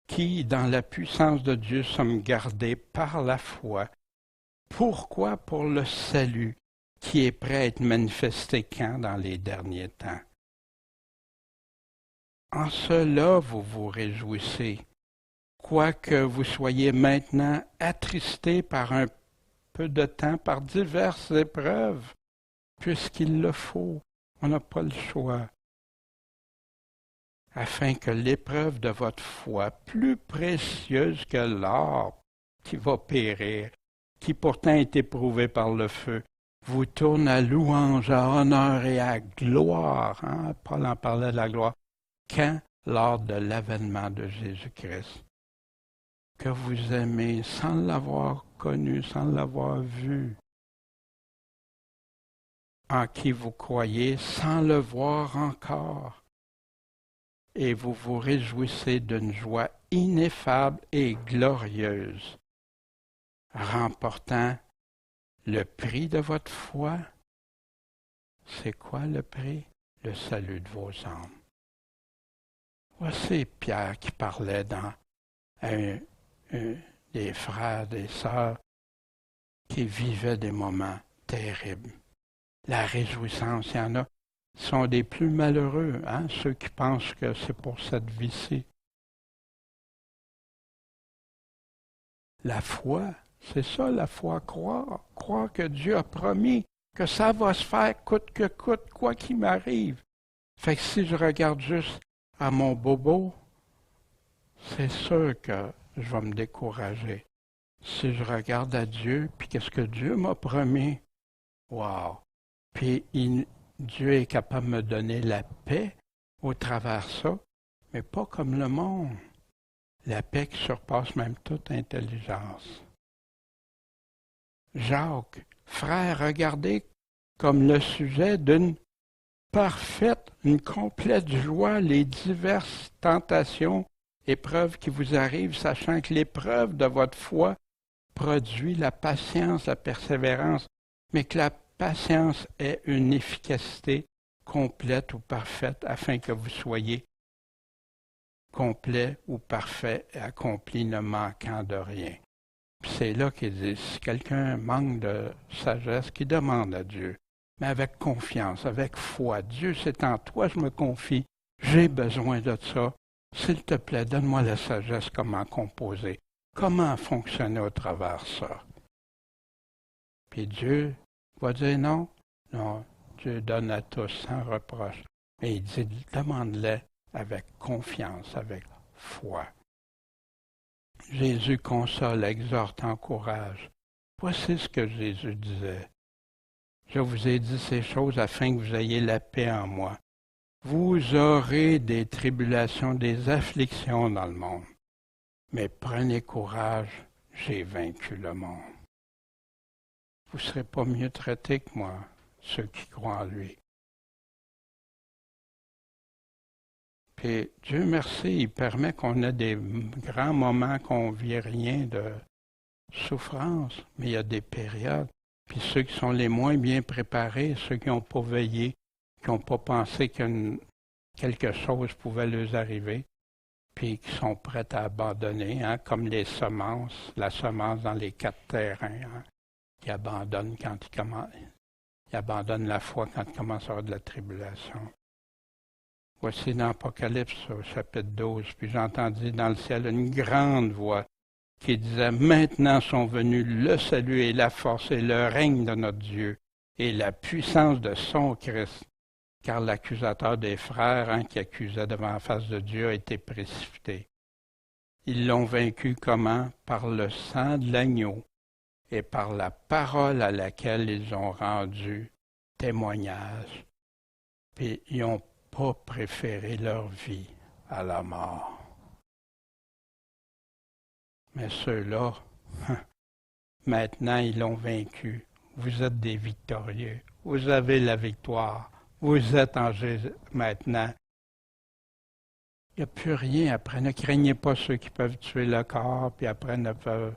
qui, dans la puissance de Dieu, sommes gardés par la foi. Pourquoi? Pour le salut qui est prêt à être manifesté quand? Dans les derniers temps. En cela, vous vous réjouissez, quoique vous soyez maintenant attristés par un peu de temps, par diverses épreuves, puisqu'il le faut, on n'a pas le choix, afin que l'épreuve de votre foi, plus précieuse que l'or qui va périr, qui pourtant est éprouvé par le feu, vous tourne à louange, à honneur et à gloire. Paul en parlait de la gloire. Quand? Lors de l'avènement de Jésus-Christ, que vous aimez sans l'avoir connu, sans l'avoir vu, en qui vous croyez sans le voir encore, et vous vous réjouissez d'une joie ineffable et glorieuse, remportant le prix de votre foi. C'est quoi le prix? Le salut de vos âmes. Voici Pierre qui parlait dans des frères, des sœurs qui vivaient des moments terribles. La réjouissance, il y en a qui sont des plus malheureux, ceux qui pensent que c'est pour cette vie-ci. La foi, c'est ça la foi, croire que Dieu a promis que ça va se faire coûte que coûte, quoi qu'il m'arrive. Fait que si je regarde juste à mon bobo, c'est sûr que je vais me décourager. Si je regarde à Dieu, puis qu'est-ce que Dieu m'a promis, wow! Puis Dieu est capable de me donner la paix au travers de ça, mais pas comme le monde. La paix qui surpasse même toute intelligence. Jacques, frère, regardez comme le sujet d'une parfaite, une complète joie, les diverses tentations, épreuves qui vous arrivent, sachant que l'épreuve de votre foi produit la patience, la persévérance, mais que la patience ait une efficacité complète ou parfaite, afin que vous soyez complet ou parfait et accompli, ne manquant de rien. Puis c'est là qu'il dit, si quelqu'un manque de sagesse, qu'il demande à Dieu, mais avec confiance, avec foi. Dieu, c'est en toi, je me confie. J'ai besoin de ça. S'il te plaît, donne-moi la sagesse, comment composer, comment fonctionner au travers de ça. Puis Dieu va dire non. Non, Dieu donne à tous sans reproche. Mais il dit, demande-le avec confiance, avec foi. Jésus console, exhorte, encourage. Voici ce que Jésus disait. Je vous ai dit ces choses afin que vous ayez la paix en moi. Vous aurez des tribulations, des afflictions dans le monde. Mais prenez courage, j'ai vaincu le monde. Vous ne serez pas mieux traités que moi, ceux qui croient en lui. Puis Dieu merci, il permet qu'on ait des grands moments qu'on ne vit rien de souffrance, mais il y a des périodes. Puis ceux qui sont les moins bien préparés, ceux qui n'ont pas veillé, qui n'ont pas pensé qu'il quelque chose pouvait leur arriver, puis qui sont prêts à abandonner, hein, comme les semences, la semence dans les 4 terrains, hein, qui abandonnent quand ils abandonnent la foi quand il commence à avoir de la tribulation. Voici dans l'Apocalypse au chapitre 12, puis j'entendis dans le ciel une grande voix qui disait, maintenant sont venus le salut et la force et le règne de notre Dieu et la puissance de son Christ. Car l'accusateur des frères, hein, qui accusait devant la face de Dieu, a été précipité. Ils l'ont vaincu comment? Par le sang de l'agneau et par la parole à laquelle ils ont rendu témoignage. Puis ils n'ont pas préféré leur vie à la mort. Mais ceux-là, maintenant ils l'ont vaincu. Vous êtes des victorieux. Vous avez la victoire. Vous êtes en Jésus maintenant. Il n'y a plus rien après. Ne craignez pas ceux qui peuvent tuer le corps, puis après ne peuvent,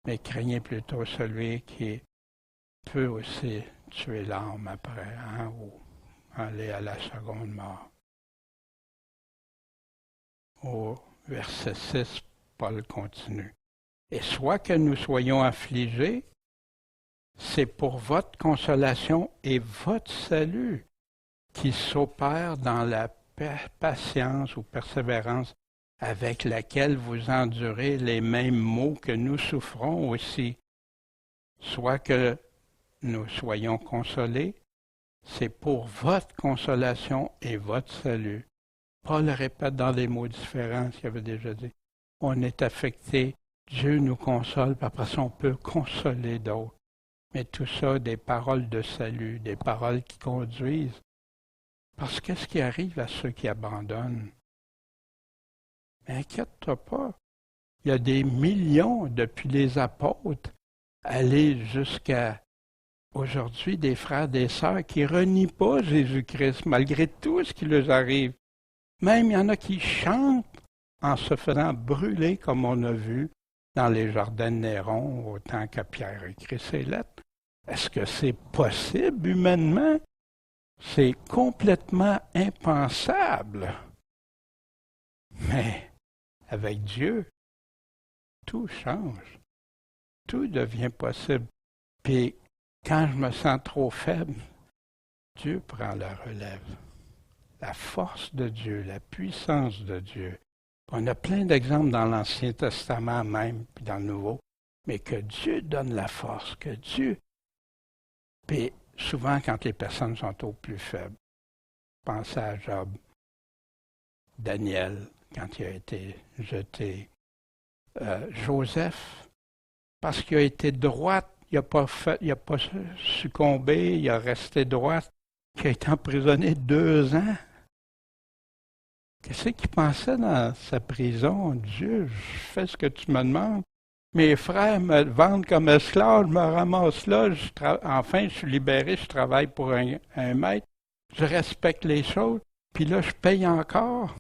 mais craignez plutôt celui qui peut aussi tuer l'âme après, hein, ou aller à la seconde mort. Au verset 6, Paul continue. Et soit que nous soyons affligés, c'est pour votre consolation et votre salut qui s'opère dans la patience ou persévérance avec laquelle vous endurez les mêmes maux que nous souffrons aussi. Soit que nous soyons consolés, c'est pour votre consolation et votre salut. Paul répète dans des mots différents ce qu'il avait déjà dit. On est affecté, Dieu nous console, puis après ça on peut consoler d'autres. Mais tout ça, des paroles de salut, des paroles qui conduisent. Parce que qu'est-ce qui arrive à ceux qui abandonnent? Mais inquiète-toi pas. Il y a des millions, depuis les apôtres, aller jusqu'à aujourd'hui, des frères, des sœurs qui ne renient pas Jésus-Christ, malgré tout ce qui leur arrive. Même il y en a qui chantent en se faisant brûler, comme on a vu dans les jardins de Néron, autant que Pierre écrit ses lettres. Est-ce que c'est possible humainement? C'est complètement impensable. Mais avec Dieu, tout change. Tout devient possible. Puis quand je me sens trop faible, Dieu prend la relève. La force de Dieu, la puissance de Dieu. On a plein d'exemples dans l'Ancien Testament même, puis dans le Nouveau, mais que Dieu donne la force, que Dieu... Puis souvent, quand les personnes sont au plus faibles, pensez à Job, Daniel, quand il a été jeté, Joseph, parce qu'il a été droit, il n'a pas succombé, il a resté droit, il a été emprisonné 2 ans. Qu'est-ce qu'il pensait dans sa prison? Dieu, je fais ce que tu me demandes. Mes frères me vendent comme esclave, je me ramasse là, enfin je suis libéré, je travaille pour un maître, je respecte les choses, puis là je paye encore.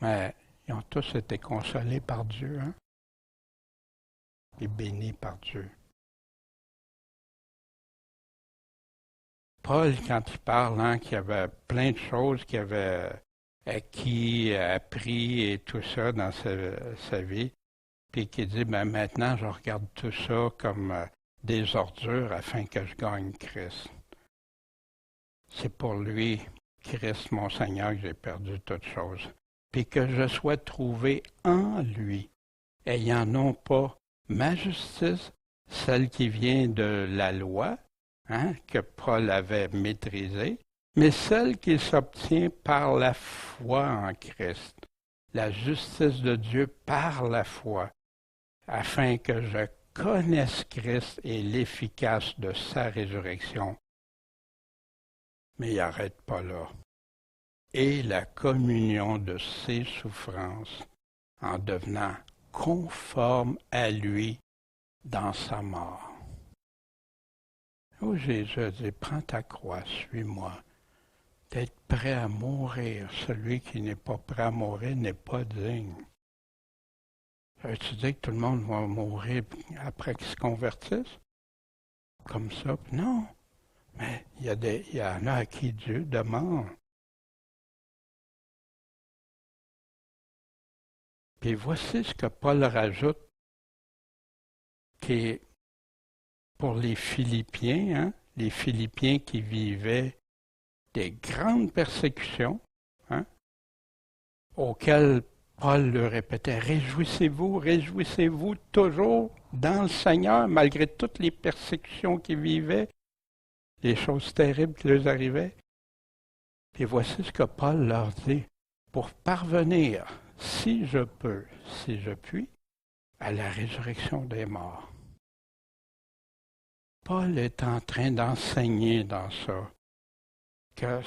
Mais ils ont tous été consolés par Dieu, hein? Et bénis par Dieu. Paul, quand il parle, hein, qu'il y avait plein de choses qu'il avait acquis, appris et tout ça dans sa vie, puis qu'il dit, ben maintenant, je regarde tout ça comme des ordures afin que je gagne Christ. C'est pour lui, Christ, mon Seigneur, que j'ai perdu toutes choses. Puis que je sois trouvé en lui, ayant non pas ma justice, celle qui vient de la loi, hein, que Paul avait maîtrisée, mais celle qui s'obtient par la foi en Christ, la justice de Dieu par la foi, afin que je connaisse Christ et l'efficace de sa résurrection. Mais il n'arrête pas là. Et la communion de ses souffrances en devenant conforme à lui dans sa mort. Oh Jésus dit, prends ta croix, suis-moi. D'être prêt à mourir. Celui qui n'est pas prêt à mourir n'est pas digne. Ça veut-tu dire que tout le monde va mourir après qu'ils se convertissent? Comme ça? Non. Mais il y en a à qui Dieu demande. Puis voici ce que Paul rajoute, qui est pour les Philippiens, hein, les Philippiens qui vivaient des grandes persécutions, hein, auxquelles Paul leur répétait, réjouissez-vous toujours dans le Seigneur, malgré toutes les persécutions qu'ils vivaient, les choses terribles qui leur arrivaient. Et voici ce que Paul leur dit, pour parvenir, si je peux, si je puis, à la résurrection des morts. Paul est en train d'enseigner dans ça, que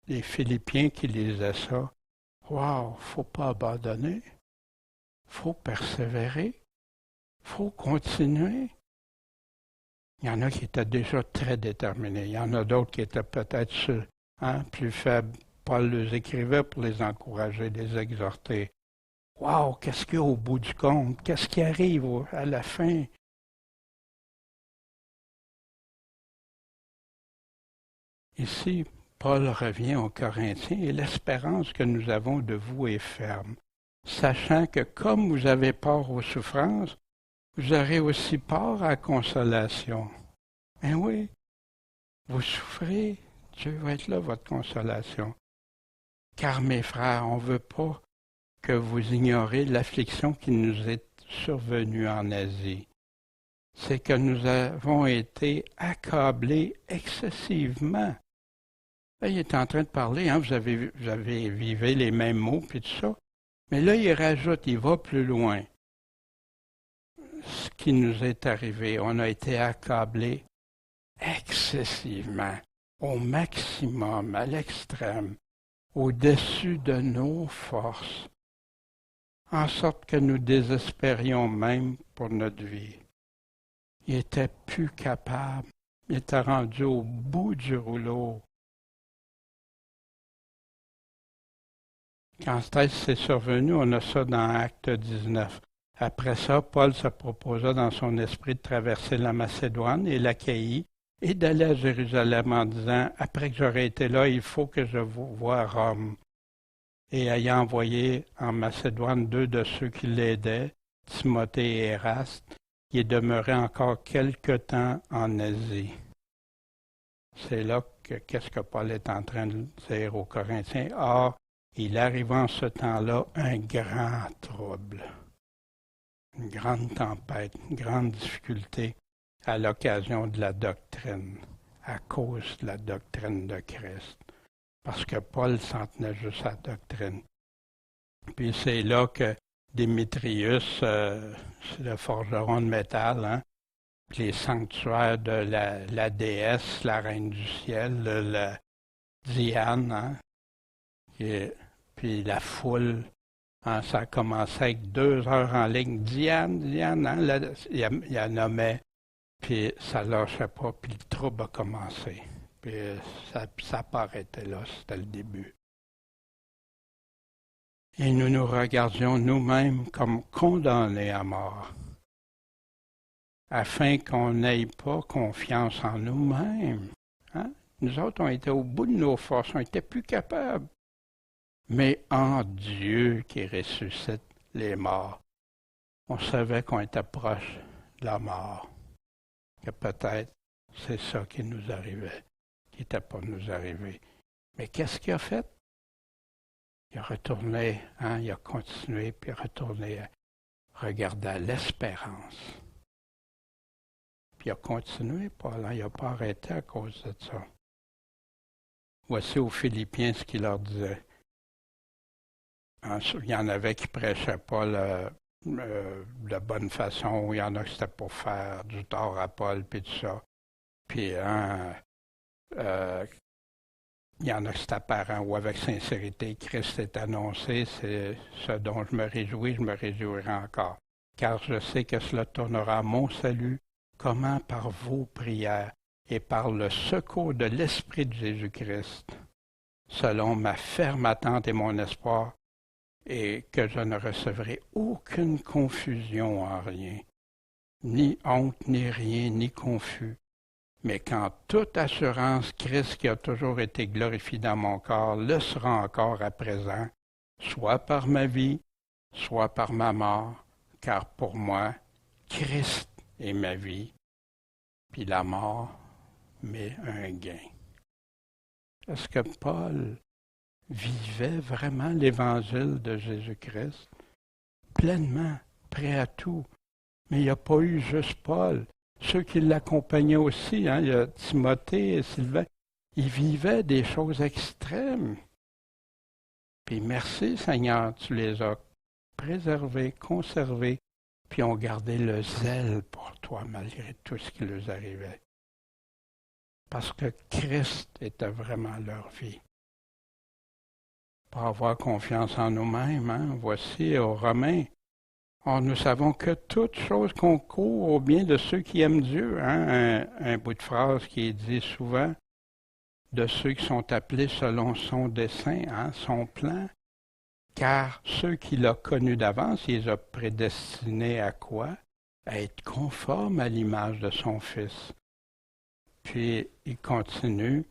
les Philippiens qui lisaient ça, wow, faut pas abandonner, faut persévérer, faut continuer. Il y en a qui étaient déjà très déterminés, il y en a d'autres qui étaient peut-être plus faibles. Paul les écrivait pour les encourager, les exhorter. Wow, qu'est-ce qu'il y a au bout du compte? Qu'est-ce qui arrive à la fin? Ici, Paul revient aux Corinthiens et l'espérance que nous avons de vous est ferme, sachant que comme vous avez part aux souffrances, vous aurez aussi part à la consolation. Ben oui, vous souffrez, Dieu va être là, votre consolation. Car mes frères, on ne veut pas que vous ignorez l'affliction qui nous est survenue en Asie. C'est que nous avons été accablés excessivement. Là, il est en train de parler, hein, vous avez vivé les mêmes mots, puis tout ça. Mais là, il rajoute, il va plus loin. Ce qui nous est arrivé, on a été accablés excessivement, au maximum, à l'extrême, au-dessus de nos forces, en sorte que nous désespérions même pour notre vie. Il était plus capable, il était rendu au bout du rouleau. Quand c'est survenu, on a ça dans Acte 19. Après ça, Paul se proposa dans son esprit de traverser la Macédoine et l'Achaïe et d'aller à Jérusalem en disant, après que j'aurai été là, il faut que je vous voie à Rome. Et ayant envoyé en Macédoine 2 de ceux qui l'aidaient, Timothée et Éraste, il est demeuré encore quelque temps en Asie. C'est là qu'est-ce que Paul est en train de dire aux Corinthiens. Or, il arriva en ce temps-là un grand trouble, une grande tempête, une grande difficulté à l'occasion de la doctrine, à cause de la doctrine de Christ. Parce que Paul s'en tenait juste à la doctrine. Puis c'est là que Démétrius, c'est le forgeron de métal, hein, les sanctuaires de la déesse, la reine du ciel, la Diane, hein, puis la foule, hein, ça a commencé avec 2 heures en ligne. Diane, hein, il la nommait, puis ça ne lâchait pas, puis le trouble a commencé. Puis ça n'a pas arrêté là, c'était le début. Et nous nous regardions nous-mêmes comme condamnés à mort, afin qu'on n'ait pas confiance en nous-mêmes. Hein? Nous autres, on était au bout de nos forces, on n'était plus capables. Mais en Dieu qui ressuscite les morts, on savait qu'on était proche de la mort, que peut-être c'est ça qui nous arrivait, qui n'était pas nous arriver. Mais qu'est-ce qu'il a fait? Il a retourné, hein, il a continué, puis il a retourné à regarder à l'espérance. Puis il a continué, Paul, hein, il n'a pas arrêté à cause de ça. Voici aux Philippiens ce qu'il leur disait. Il y en avait qui ne prêchaient pas de bonne façon, il y en a qui c'était pour faire du tort à Paul, puis tout ça. Puis il y en a qui c'est apparent ou avec sincérité, Christ est annoncé, c'est ce dont je me réjouirai encore. Car je sais que cela tournera à mon salut, comment par vos prières et par le secours de l'Esprit de Jésus-Christ, selon ma ferme attente et mon espoir, et que je ne recevrai aucune confusion en rien, ni honte, ni rien, ni confus, mais qu'en toute assurance, Christ qui a toujours été glorifié dans mon corps le sera encore à présent, soit par ma vie, soit par ma mort, car pour moi, Christ est ma vie, puis la mort m'est un gain. Est-ce que Paul vivait vraiment l'évangile de Jésus-Christ? Pleinement, prêt à tout. Mais il n'y a pas eu juste Paul. Ceux qui l'accompagnaient aussi, il y a Timothée et Sylvain, ils vivaient des choses extrêmes. Puis merci Seigneur, tu les as préservés, conservés, puis ont gardé le zèle pour toi malgré tout ce qui leur arrivait. Parce que Christ était vraiment leur vie. Pour avoir confiance en nous-mêmes, voici aux Romains. Or, nous savons que toute chose concourt au bien de ceux qui aiment Dieu. Un bout de phrase qui est dit souvent, de ceux qui sont appelés selon son dessein, son plan. Car ceux qu'il a connus d'avance, il les a prédestinés à quoi? À être conformes à l'image de son Fils. Puis, il continue,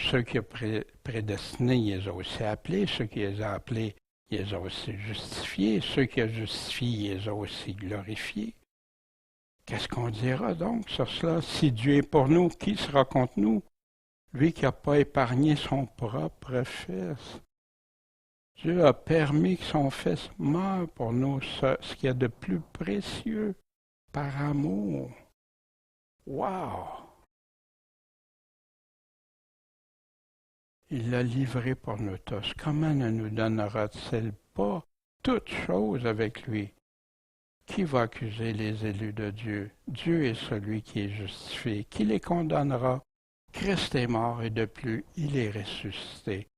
ceux qu'il a prédestinés, il les a aussi appelés, ceux qui les a appelés, il les a aussi justifiés, ceux qui a justifiés, il les a aussi glorifiés. Qu'est-ce qu'on dira donc sur cela? Si Dieu est pour nous, qui sera contre nous? Lui qui n'a pas épargné son propre Fils. Dieu a permis que son Fils meure pour nous, ce qu'il y a de plus précieux, par amour. Wow! Il l'a livré pour nous tous. Comment ne nous donnera-t-il pas toutes choses avec lui? Qui va accuser les élus de Dieu? Dieu est celui qui est justifié. Qui les condamnera? Christ est mort et de plus, il est ressuscité.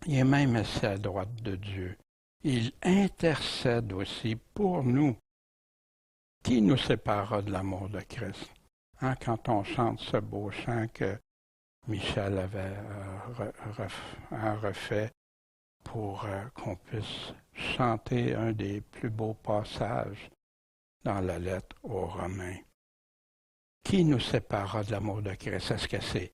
Il est même assis à droite de Dieu. Il intercède aussi pour nous. Qui nous séparera de l'amour de Christ? Quand on chante ce beau chant que Michel avait refait pour qu'on puisse chanter un des plus beaux passages dans la lettre aux Romains. Qui nous séparera de l'amour de Christ? Est-ce que c'est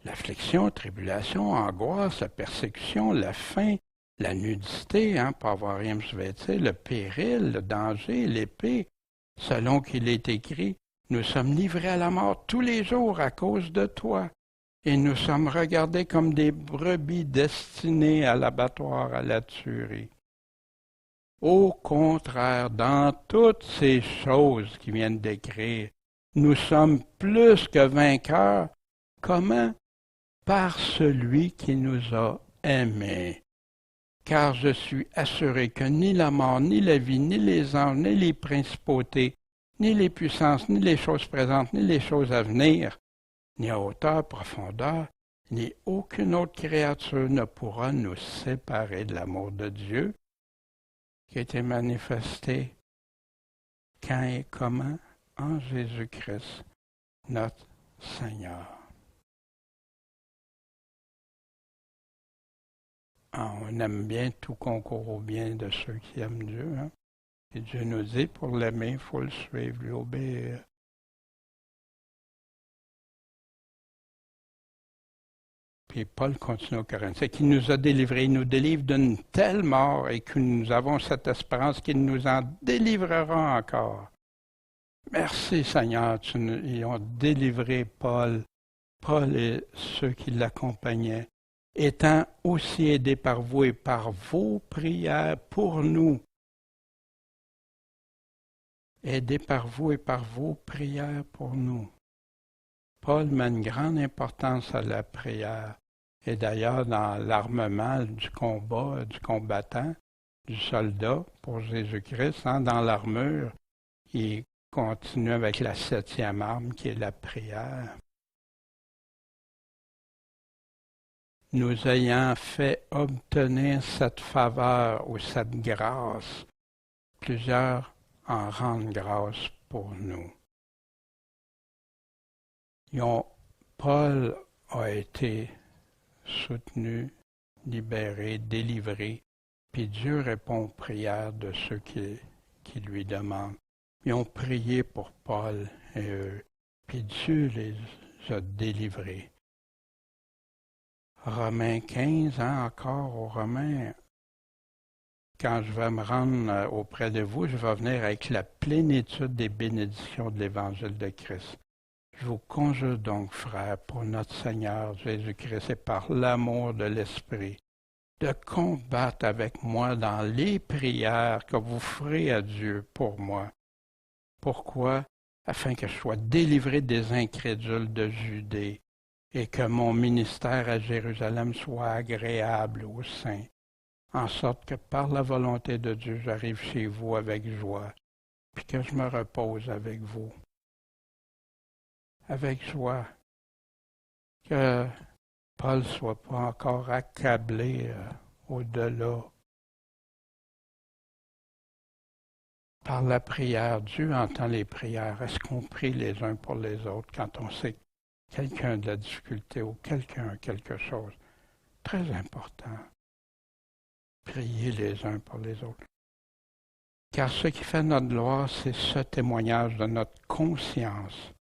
l'affliction, tribulation, angoisse, la persécution, la faim, la nudité, pas avoir rien me vêtir, le péril, le danger, l'épée? Selon qu'il est écrit, nous sommes livrés à la mort tous les jours à cause de toi. Et nous sommes regardés comme des brebis destinées à l'abattoir, à la tuerie. Au contraire, dans toutes ces choses qui viennent d'écrire, nous sommes plus que vainqueurs. Comment? Par celui qui nous a aimés. Car je suis assuré que ni la mort, ni la vie, ni les anges, ni les principautés, ni les puissances, ni les choses présentes, ni les choses à venir, ni à hauteur, profondeur, ni aucune autre créature ne pourra nous séparer de l'amour de Dieu qui a été manifesté quand et comment? En Jésus-Christ, notre Seigneur. On aime bien tout concourt au bien de ceux qui aiment Dieu. Et Dieu nous dit, pour l'aimer, il faut le suivre, lui obéir. Puis Paul continue au Corinthiens, qui nous a délivrés, il nous délivre d'une telle mort et que nous avons cette espérance qu'il nous en délivrera encore. Merci Seigneur, ils ont délivré Paul et ceux qui l'accompagnaient, étant aussi aidés par vous et par vos prières pour nous. Aidés par vous et par vos prières pour nous. Paul met une grande importance à la prière. Et d'ailleurs, dans l'armement du combat, du combattant, du soldat pour Jésus-Christ, dans l'armure, il continue avec la 7e arme qui est la prière. Nous ayant fait obtenir cette faveur ou cette grâce, plusieurs en rendent grâce pour nous. Paul a été soutenu, libéré, délivré Puis Dieu répond aux prières de ceux qui lui demandent. Ils ont prié pour Paul et eux, puis Dieu les a délivrés. Romains 15, encore aux Romains, quand je vais me rendre auprès de vous, je vais venir avec la plénitude des bénédictions de l'Évangile de Christ. Je vous conjure donc, frères, pour notre Seigneur Jésus-Christ et par l'amour de l'Esprit, de combattre avec moi dans les prières que vous ferez à Dieu pour moi. Pourquoi? Afin que je sois délivré des incrédules de Judée et que mon ministère à Jérusalem soit agréable aux saints, en sorte que par la volonté de Dieu, j'arrive chez vous avec joie, puis que je me repose avec vous. Avec joie. Que Paul ne soit pas encore accablé au-delà. Par la prière, Dieu entend les prières. Est-ce qu'on prie les uns pour les autres quand on sait que quelqu'un a de la difficulté ou quelqu'un a quelque chose? Très important. Prier les uns pour les autres. Car ce qui fait notre gloire, c'est ce témoignage de notre conscience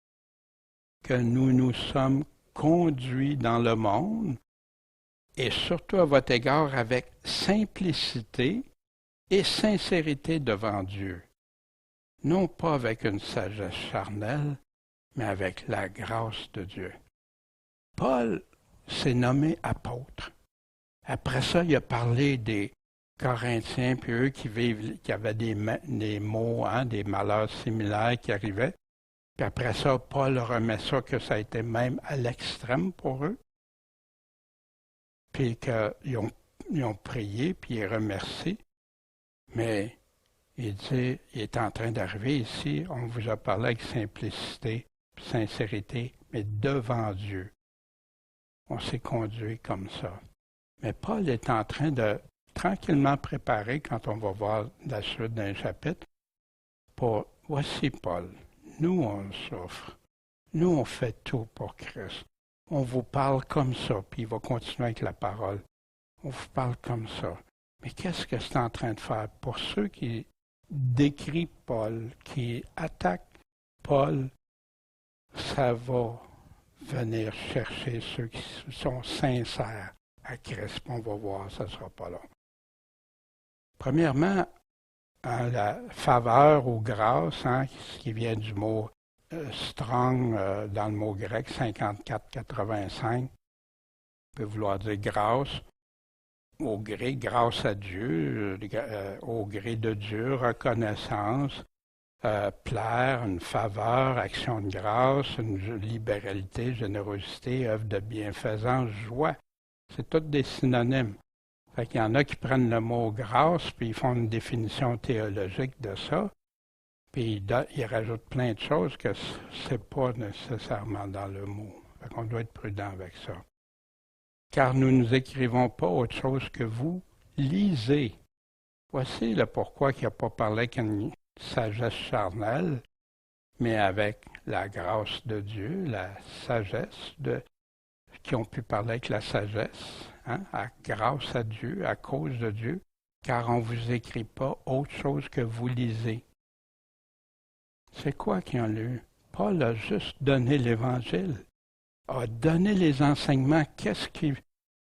que nous sommes conduits dans le monde et surtout à votre égard avec simplicité et sincérité devant Dieu. Non pas avec une sagesse charnelle, mais avec la grâce de Dieu. Paul s'est nommé apôtre. Après ça, il a parlé des Corinthiens, puis eux qui avaient des maux, des malheurs similaires qui arrivaient. Puis après ça, Paul remet ça que ça a été même à l'extrême pour eux. Puis qu'ils ont prié, puis ils remercient. Mais il dit, il est en train d'arriver ici, on vous a parlé avec simplicité, sincérité, mais devant Dieu. On s'est conduit comme ça. Mais Paul est en train de tranquillement préparer, quand on va voir la suite d'un chapitre, pour, voici Paul, nous on souffre, nous on fait tout pour Christ. On vous parle comme ça, puis il va continuer avec la parole. On vous parle comme ça. Mais qu'est-ce que c'est en train de faire pour ceux qui décrivent Paul, qui attaquent Paul? Ça va venir chercher ceux qui sont sincères à Christ. On va voir, ça ne sera pas long. Premièrement, la faveur ou grâce, ce qui vient du mot strong dans le mot grec 54-85, peut vouloir dire grâce. Au gré, grâce à Dieu, au gré de Dieu, reconnaissance, plaire, une faveur, action de grâce, une libéralité, générosité, œuvre de bienfaisance, joie. C'est tous des synonymes. Fait qu'il y en a qui prennent le mot grâce, puis ils font une définition théologique de ça, puis ils rajoutent plein de choses que c'est pas nécessairement dans le mot. Fait qu'on doit être prudent avec ça. Car nous ne nous écrivons pas autre chose que vous lisez. Voici le pourquoi il n'a pas parlé qu'une sagesse charnelle, mais avec la grâce de Dieu, la sagesse, qui ont pu parler avec la sagesse, grâce à Dieu, à cause de Dieu, car on ne vous écrit pas autre chose que vous lisez. C'est quoi qu'ils ont lu? Paul a juste donné l'Évangile, a donné les enseignements,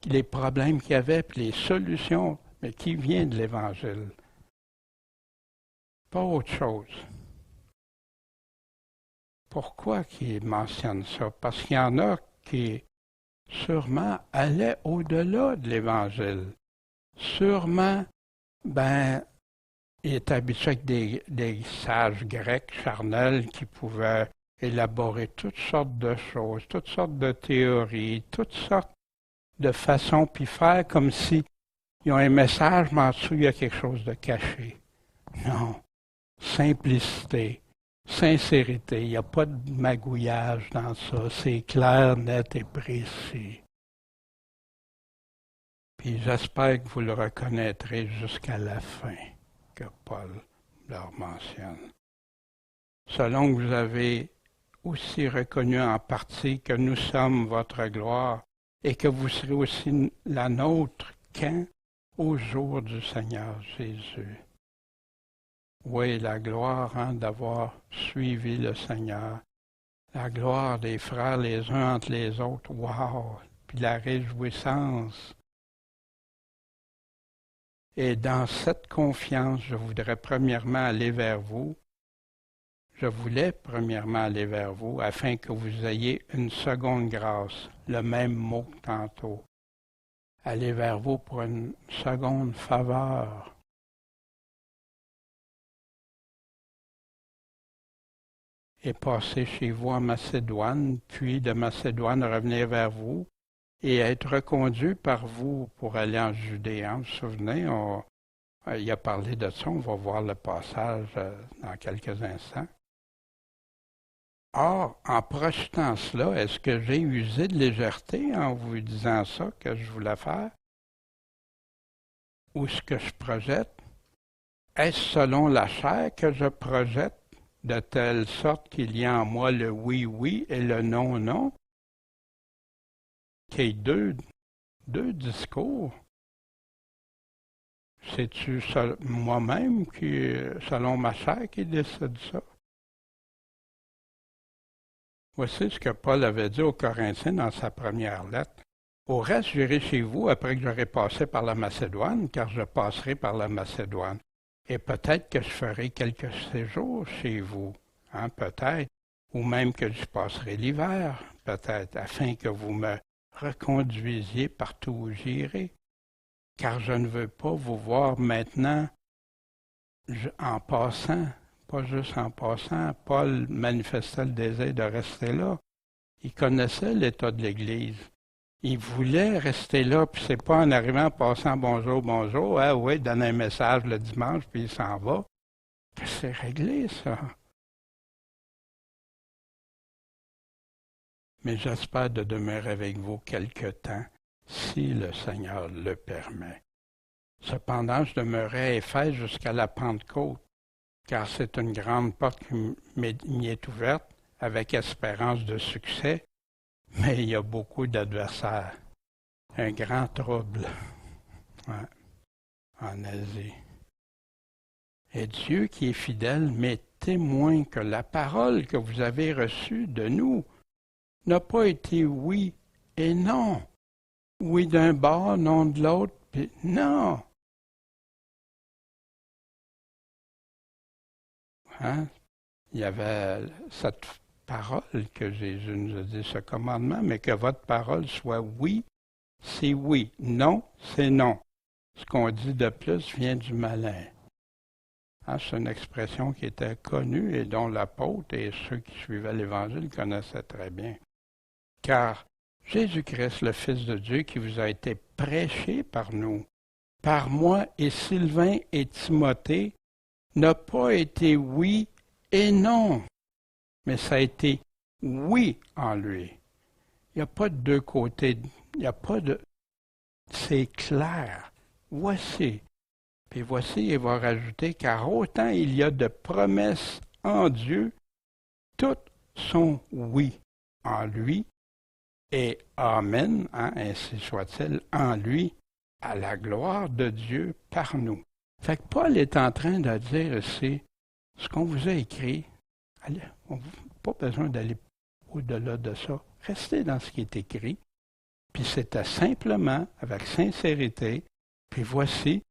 les problèmes qu'il y avait, puis les solutions, mais qui vient de l'Évangile. Pas autre chose. Pourquoi qu'il mentionne ça? Parce qu'il y en a qui sûrement allaient au-delà de l'Évangile. Sûrement, il est habitué avec des sages grecs charnels qui pouvaient élaborer toutes sortes de choses, toutes sortes de théories, toutes sortes de façons, puis faire comme si ils ont un message, mais en dessous, il y a quelque chose de caché. Non. Simplicité, sincérité, il n'y a pas de magouillage dans ça. C'est clair, net et précis. Puis j'espère que vous le reconnaîtrez jusqu'à la fin, que Paul leur mentionne. Selon que vous avez aussi reconnu en partie que nous sommes votre gloire et que vous serez aussi la nôtre quand, au jour du Seigneur Jésus. Oui, la gloire d'avoir suivi le Seigneur. La gloire des frères les uns entre les autres. Wow! Puis la réjouissance. Et dans cette confiance, je voudrais premièrement aller vers vous. Je voulais premièrement aller vers vous afin que vous ayez une seconde grâce, le même mot que tantôt. Aller vers vous pour une seconde faveur. Et passer chez vous en Macédoine, puis de Macédoine revenir vers vous et être reconduit par vous pour aller en Judée. Vous vous souvenez, il a parlé de ça, on va voir le passage dans quelques instants. Or, en projetant cela, est-ce que j'ai usé de légèreté en vous disant ça que je voulais faire? Ou ce que je projette? Est-ce selon la chair que je projette, de telle sorte qu'il y a en moi le oui et le non? Qu'il y ait deux discours. C'est-tu moi-même qui, selon ma chair, qui décide ça? Voici ce que Paul avait dit aux Corinthiens dans sa première lettre. Au reste, j'irai chez vous après que j'aurai passé par la Macédoine, car je passerai par la Macédoine. Et peut-être que je ferai quelques séjours chez vous, peut-être, ou même que je passerai l'hiver, peut-être, afin que vous me reconduisiez partout où j'irai. Car je ne veux pas vous voir maintenant en passant. Pas juste en passant, Paul manifestait le désir de rester là. Il connaissait l'état de l'Église. Il voulait rester là, puis c'est pas en arrivant, en passant bonjour, oui, donne un message le dimanche, puis il s'en va. C'est réglé, ça. Mais j'espère de demeurer avec vous quelque temps, si le Seigneur le permet. Cependant, je demeurai à Éphèse jusqu'à la Pentecôte, car c'est une grande porte qui m'y est ouverte, avec espérance de succès, mais il y a beaucoup d'adversaires. Un grand trouble en Asie. Et Dieu qui est fidèle m'est témoin que la parole que vous avez reçue de nous n'a pas été oui et non. Oui d'un bord, non de l'autre, puis non. Il y avait cette parole que Jésus nous a dit, ce commandement, mais que votre parole soit oui, c'est oui, non, c'est non. Ce qu'on dit de plus vient du malin. C'est une expression qui était connue et dont l'apôtre et ceux qui suivaient l'Évangile connaissaient très bien. Car Jésus-Christ, le Fils de Dieu, qui vous a été prêché par nous, par moi et Sylvain et Timothée, n'a pas été oui et non, mais ça a été oui en lui. Il n'y a pas de deux côtés, il n'y a pas de... C'est clair. Voici. Puis voici, il va rajouter, car autant il y a de promesses en Dieu, toutes sont oui en lui, et amen, ainsi soit-il, en lui, à la gloire de Dieu par nous. Fait que Paul est en train de dire ici, ce qu'on vous a écrit, allez, on n'a pas besoin d'aller au-delà de ça. Restez dans ce qui est écrit. Puis c'était simplement, avec sincérité, puis voici,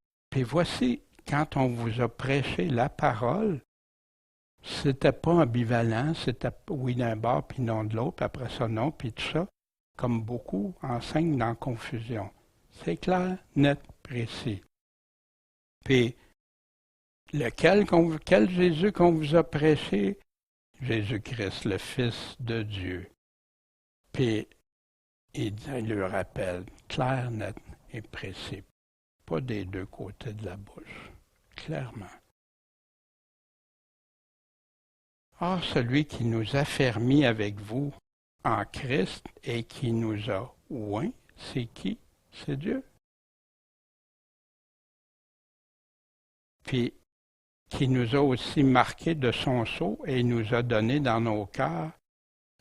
quand on vous a prêché la parole, c'était pas ambivalent, c'était oui d'un bord, puis non de l'autre, puis après ça non, puis tout ça, comme beaucoup enseignent dans la confusion. C'est clair, net, précis. Puis, quel Jésus qu'on vous a prêché? Jésus-Christ, le Fils de Dieu. Puis, il le rappelle, clair, net et précis. Pas des deux côtés de la bouche, clairement. Or, celui qui nous a fermis avec vous en Christ et qui nous a oints, c'est qui? C'est Dieu. Puis, qui nous a aussi marqués de son sceau et nous a donné dans nos cœurs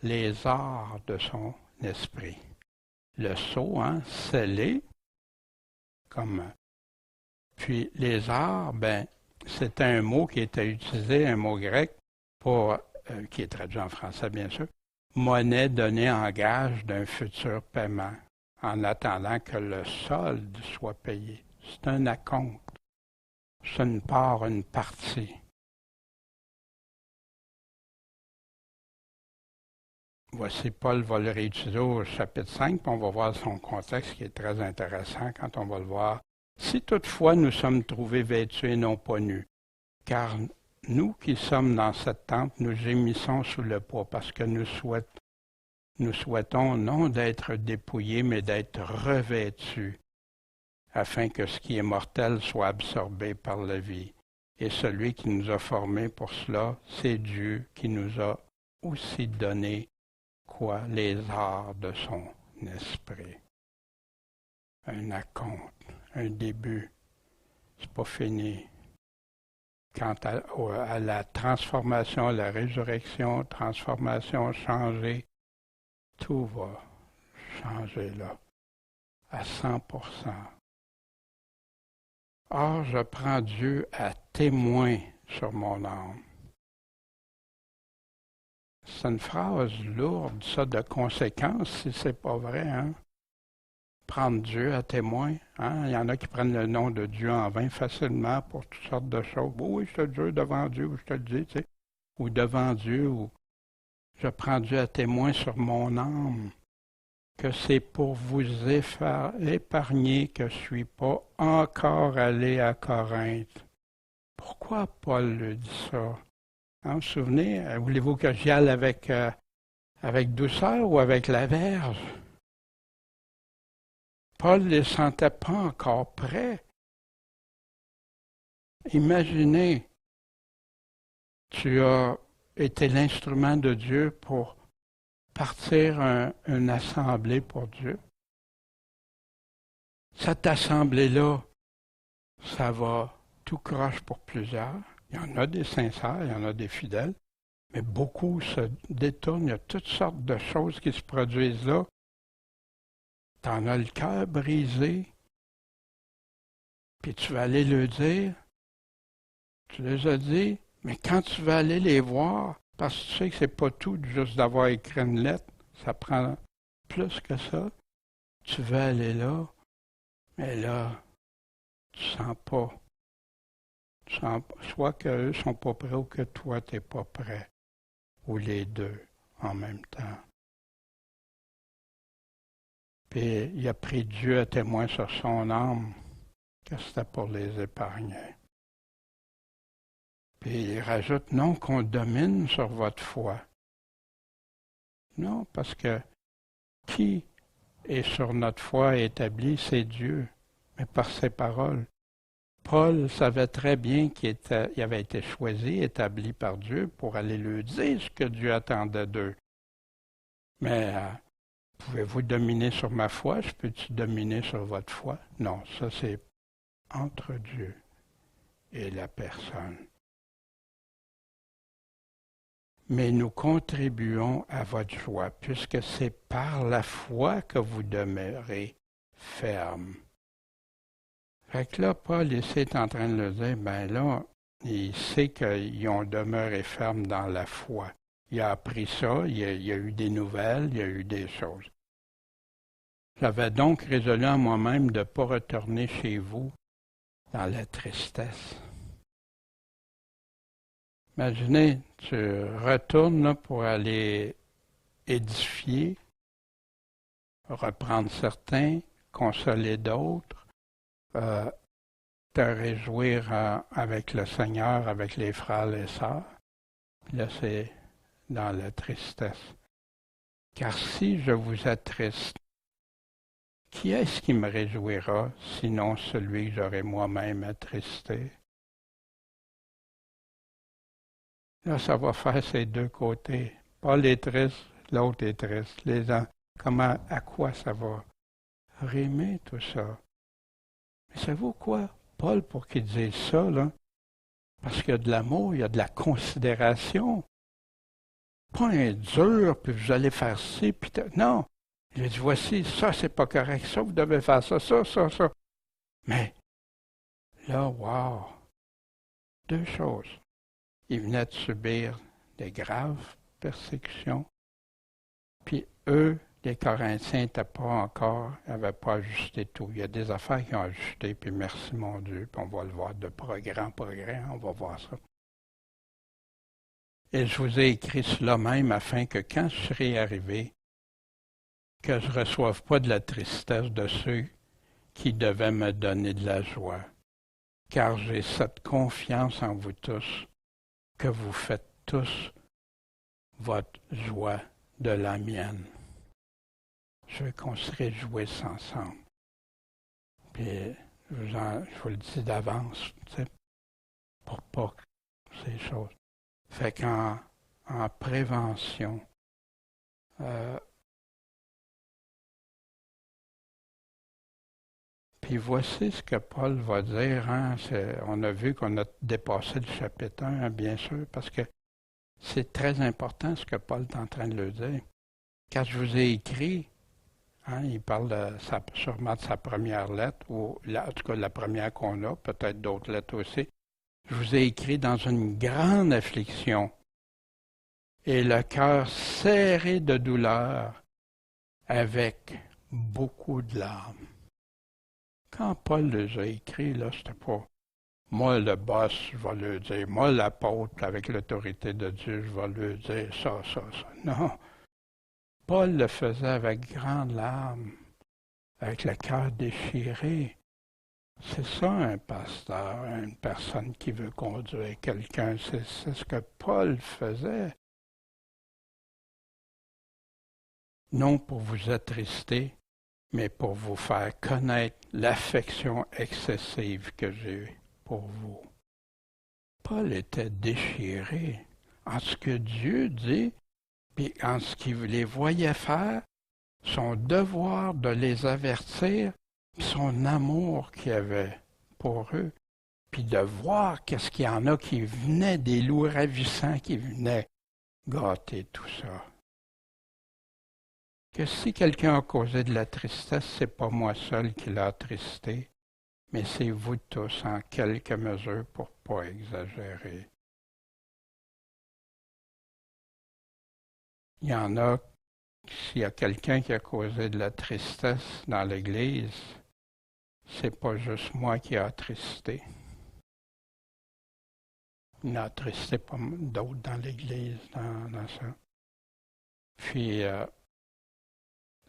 les arts de son esprit. Le sceau, scellé, comme Puis les arts, ben, c'était un mot qui était utilisé, un mot grec, pour, qui est traduit en français bien sûr, monnaie donnée en gage d'un futur paiement, en attendant que le solde soit payé. C'est un acompte. C'est une part, une partie. Voici, Paul va le réutiliser au chapitre 5, puis on va voir son contexte qui est très intéressant quand on va le voir. Si toutefois nous sommes trouvés vêtus et non pas nus, car nous qui sommes dans cette tente, nous gémissons sous le poids parce que nous souhaitons non d'être dépouillés, mais d'être revêtus, afin que ce qui est mortel soit absorbé par la vie. Et celui qui nous a formés pour cela, c'est Dieu qui nous a aussi donné quoi? Les arts de son esprit. Un acompte, un début. C'est pas fini. Quant à la transformation, la résurrection, transformation, changer, tout va changer là, à 100%. Or, je prends Dieu à témoin sur mon âme. C'est une phrase lourde, ça, de conséquences, si c'est pas vrai, hein? Prendre Dieu à témoin, hein? Il y en a qui prennent le nom de Dieu en vain facilement pour toutes sortes de choses. Oui, je te jure devant Dieu, ou je te le dis, tu sais, ou devant Dieu, ou je prends Dieu à témoin sur mon âme, que c'est pour vous épargner que je ne suis pas encore allé à Corinthe. Pourquoi Paul le dit ça? Hein, vous vous souvenez, voulez-vous que j'y aille avec douceur ou avec la verge? Paul ne les sentait pas encore prêts. Imaginez, tu as été l'instrument de Dieu pour partir une assemblée pour Dieu. Cette assemblée-là, ça va tout croche pour plusieurs. Il y en a des sincères, il y en a des fidèles, mais beaucoup se détournent. Il y a toutes sortes de choses qui se produisent là. Tu en as le cœur brisé, puis tu vas aller le dire. Tu les as dit, mais quand tu vas aller les voir, parce que tu sais que c'est pas tout juste d'avoir écrit une lettre, ça prend plus que ça. Tu vas aller là, mais là, tu sens pas. Soit qu'eux sont pas prêts ou que toi, tu n'es pas prêt. Ou les deux en même temps. Puis il a pris Dieu à témoin sur son âme que c'était pour les épargner. Puis il rajoute, non qu'on domine sur votre foi. Non, parce que qui est sur notre foi établi, c'est Dieu, mais par ses paroles. Paul savait très bien qu'il avait été choisi, établi par Dieu pour aller lui dire ce que Dieu attendait d'eux. Mais pouvez-vous dominer sur ma foi? Je peux-tu dominer sur votre foi? Non, ça c'est entre Dieu et la personne. Mais nous contribuons à votre joie, puisque c'est par la foi que vous demeurez ferme. Fait que là, Paul ici est en train de le dire, ben là, il sait qu'ils ont demeuré fermes dans la foi. Il a appris ça, il y a eu des nouvelles, il y a eu des choses. J'avais donc résolu en moi-même de ne pas retourner chez vous dans la tristesse. Imaginez, tu retournes là, pour aller édifier, reprendre certains, consoler d'autres, te réjouir avec le Seigneur, avec les frères et sœurs. Puis là, c'est dans la tristesse. Car si je vous attriste, qui est-ce qui me réjouira, sinon celui que j'aurais moi-même attristé? Là, ça va faire ces deux côtés. Paul est triste, l'autre est triste. À quoi ça va rimer tout ça? Mais savez-vous quoi? Paul, pour qu'il dise ça, là, parce qu'il y a de l'amour, il y a de la considération. Pas un dur, puis vous allez faire ci, puis non. Il a dit, voici, ça, c'est pas correct, ça, vous devez faire ça. Mais Là, wow! Deux choses. Ils venaient de subir des graves persécutions, puis eux, les Corinthiens n'étaient pas encore, n'avaient pas ajusté tout. Il y a des affaires qui ont ajusté, puis merci mon Dieu, puis on va le voir de progrès en progrès, on va voir ça. Et je vous ai écrit cela même afin que quand je serai arrivé, que je ne reçoive pas de la tristesse de ceux qui devaient me donner de la joie, car j'ai cette confiance en vous tous, que vous faites tous votre joie de la mienne. Je veux qu'on se réjouisse ensemble. Puis, je vous le dis d'avance, pour pas que ces choses. Fait qu'en prévention, puis voici ce que Paul va dire. Hein, on a vu qu'on a dépassé le chapitre 1, hein, bien sûr, parce que c'est très important ce que Paul est en train de le dire. Quand je vous ai écrit, hein, il parle sûrement de sa première lettre, ou en tout cas la première qu'on a, peut-être d'autres lettres aussi. Je vous ai écrit dans une grande affliction et le cœur serré de douleur avec beaucoup de larmes. Quand Paul les a écrits, là, c'était pas moi le boss, je vais le dire, moi l'apôtre avec l'autorité de Dieu, je vais le dire ça. Non. Paul le faisait avec grandes larmes, avec le cœur déchiré. C'est ça un pasteur, une personne qui veut conduire quelqu'un, c'est ce que Paul faisait. Non pour vous attrister, mais pour vous faire connaître l'affection excessive que j'ai pour vous. Paul était déchiré en ce que Dieu dit, puis en ce qu'il les voyait faire, son devoir de les avertir, son amour qu'il avait pour eux, puis de voir qu'est-ce qu'il y en a qui venaient, des loups ravissants qui venaient gâter tout ça. Que si quelqu'un a causé de la tristesse, c'est pas moi seul qui l'a attristé, mais c'est vous tous en quelque mesure pour pas exagérer. Il y en a, s'il y a quelqu'un qui a causé de la tristesse dans l'Église, c'est pas juste moi qui ai attristé. Il n'a attristé pas d'autres dans l'Église, dans ça. Puis,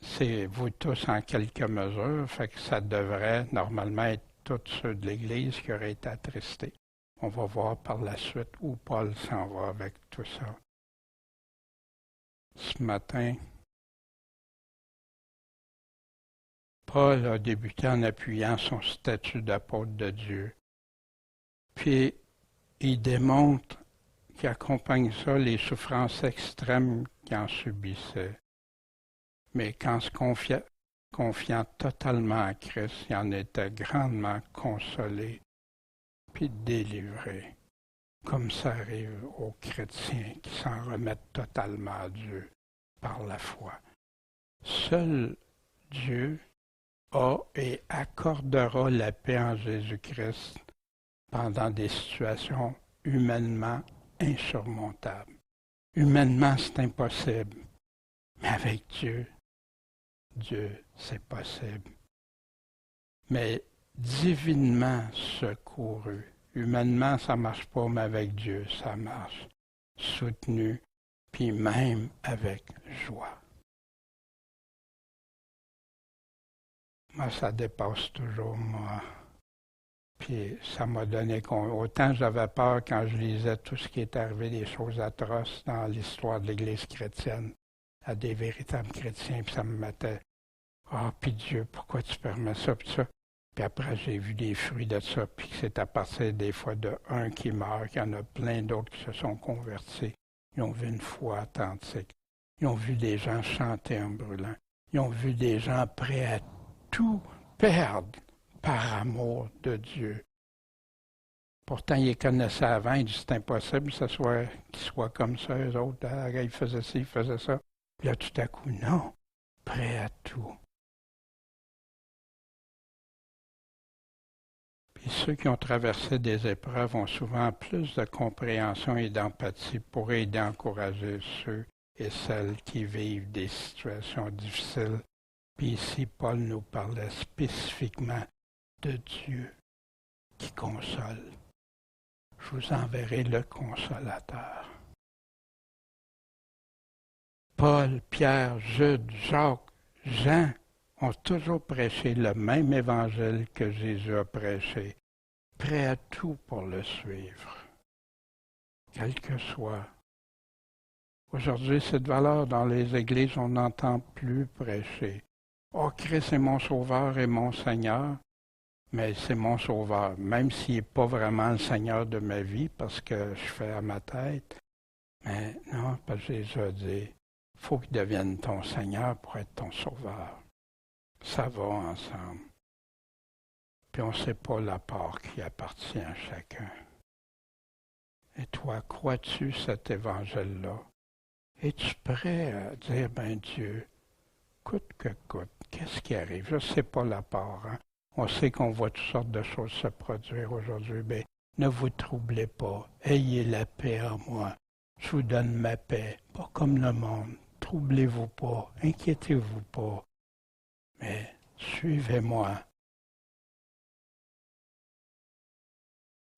c'est vous tous en quelque mesure, fait que ça devrait normalement être tous ceux de l'Église qui auraient été attristés. On va voir par la suite où Paul s'en va avec tout ça. Ce matin, Paul a débuté en appuyant son statut d'apôtre de Dieu. Puis, il démontre qu'il accompagne ça les souffrances extrêmes qu'il en subissait. Mais qu'en se confiant totalement à Christ, il en était grandement consolé puis délivré, comme ça arrive aux chrétiens qui s'en remettent totalement à Dieu par la foi. Seul Dieu a et accordera la paix en Jésus-Christ pendant des situations humainement insurmontables. Humainement, c'est impossible, mais avec Dieu, c'est possible. Mais divinement secouru. Humainement, ça ne marche pas, mais avec Dieu, ça marche. Soutenu, puis même avec joie. Moi, ça dépasse toujours moi. Puis ça m'a donné... Autant j'avais peur quand je lisais tout ce qui est arrivé, des choses atroces dans l'histoire de l'Église chrétienne, à des véritables chrétiens, puis ça me mettait... Ah, puis Dieu, pourquoi tu permets ça, puis ça? Puis après, j'ai vu des fruits de ça, puis c'est à partir des fois de un qui meurt, qu'il y en a plein d'autres qui se sont convertis. Ils ont vu une foi authentique. Ils ont vu des gens chanter en brûlant. Ils ont vu des gens prêts à tout perdre par amour de Dieu. Pourtant, ils les connaissaient avant, ils disaient c'est impossible qu'ils soient comme ça, eux autres. Ils faisaient ci, ils faisaient ça. Puis là, tout à coup, non, prêts à tout. Puis ceux qui ont traversé des épreuves ont souvent plus de compréhension et d'empathie pour aider à encourager ceux et celles qui vivent des situations difficiles. Puis ici, Paul nous parlait spécifiquement de Dieu qui console. Je vous enverrai le consolateur. Paul, Pierre, Jude, Jacques, Jean ont toujours prêché le même évangile que Jésus a prêché, prêt à tout pour le suivre, quel que soit. Aujourd'hui, cette valeur dans les églises, on n'entend plus prêcher. Oh, Christ est mon sauveur et mon Seigneur, mais c'est mon sauveur, même s'il n'est pas vraiment le Seigneur de ma vie parce que je fais à ma tête. Mais non, parce que Jésus a dit, il faut qu'il devienne ton Seigneur pour être ton sauveur. Ça va ensemble. Puis on ne sait pas la part qui appartient à chacun. Et toi, crois-tu cet évangile-là? Es-tu prêt à dire, ben Dieu, coûte que coûte, qu'est-ce qui arrive? Je ne sais pas la part. Hein? On sait qu'on voit toutes sortes de choses se produire aujourd'hui. Mais ne vous troublez pas. Ayez la paix en moi. Je vous donne ma paix, pas comme le monde. Troublez-vous pas, inquiétez-vous pas. Mais suivez-moi.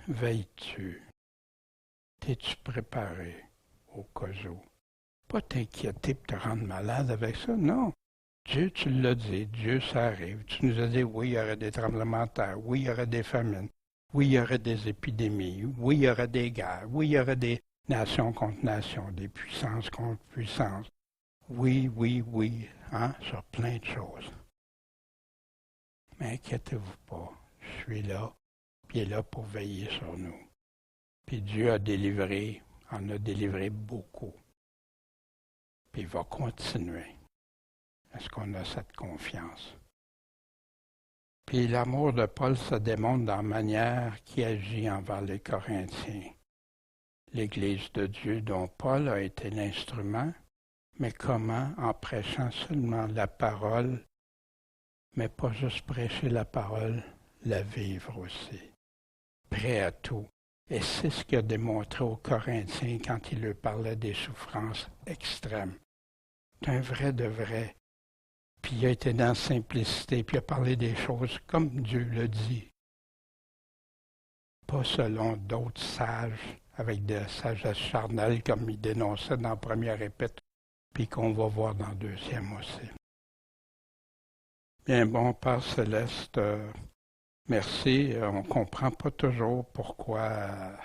Veilles-tu? T'es-tu préparé au cas où? Pas t'inquiéter pour te rendre malade avec ça, non. Dieu, tu l'as dit, Dieu, ça arrive. Tu nous as dit, oui, il y aurait des tremblements de terre, oui, il y aurait des famines, oui, il y aurait des épidémies, oui, il y aurait des guerres, oui, il y aurait des nations contre nations, des puissances contre puissances. Oui, oui, oui, hein, sur plein de choses. Mais inquiétez-vous pas, je suis là, puis il est là pour veiller sur nous. Puis Dieu a délivré, en a délivré beaucoup. Puis il va continuer. Est-ce qu'on a cette confiance? Puis l'amour de Paul se démontre dans la manière qu'il agit envers les Corinthiens. L'Église de Dieu dont Paul a été l'instrument, mais comment? En prêchant seulement la parole, mais pas juste prêcher la parole, la vivre aussi. Prêt à tout. Et c'est ce qu'il a démontré aux Corinthiens quand il leur parlait des souffrances extrêmes. C'est un vrai de vrai. Puis il a été dans la simplicité, puis il a parlé des choses comme Dieu le dit. Pas selon d'autres sages, avec des sagesse charnelle, comme il dénonçait dans la première épître, puis qu'on va voir dans la deuxième aussi. Bien bon, Père Céleste, merci. On ne comprend pas toujours pourquoi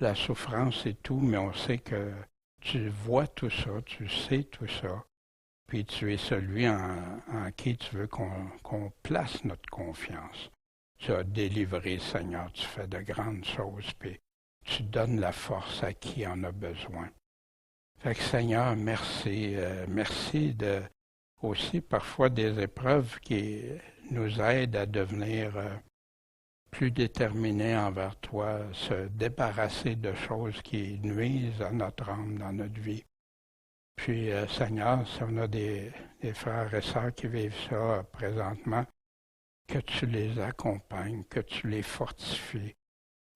la souffrance et tout, mais on sait que tu vois tout ça, tu sais tout ça, puis tu es celui en qui tu veux qu'on place notre confiance. Tu as délivré, Seigneur, tu fais de grandes choses, puis tu donnes la force à qui en a besoin. Fait que Seigneur, merci. Merci aussi parfois des épreuves qui nous aident à devenir plus déterminés envers toi, se débarrasser de choses qui nuisent à notre âme dans notre vie. Puis, Seigneur, si on a des frères et sœurs qui vivent ça présentement, que tu les accompagnes, que tu les fortifies,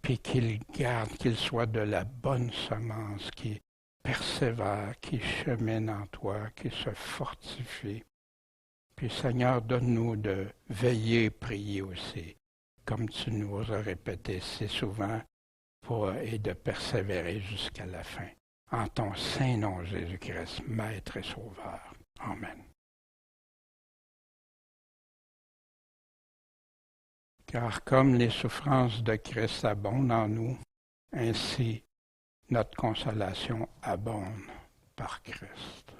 puis qu'ils gardent, qu'ils soient de la bonne semence, qui persévère, qui chemine en toi, qui se fortifie. Puis Seigneur, donne-nous de veiller et prier aussi, comme tu nous as répété si souvent, et de persévérer jusqu'à la fin. En ton saint nom, Jésus-Christ, Maître et Sauveur. Amen. Car comme les souffrances de Christ abondent en nous, ainsi notre consolation abonde par Christ.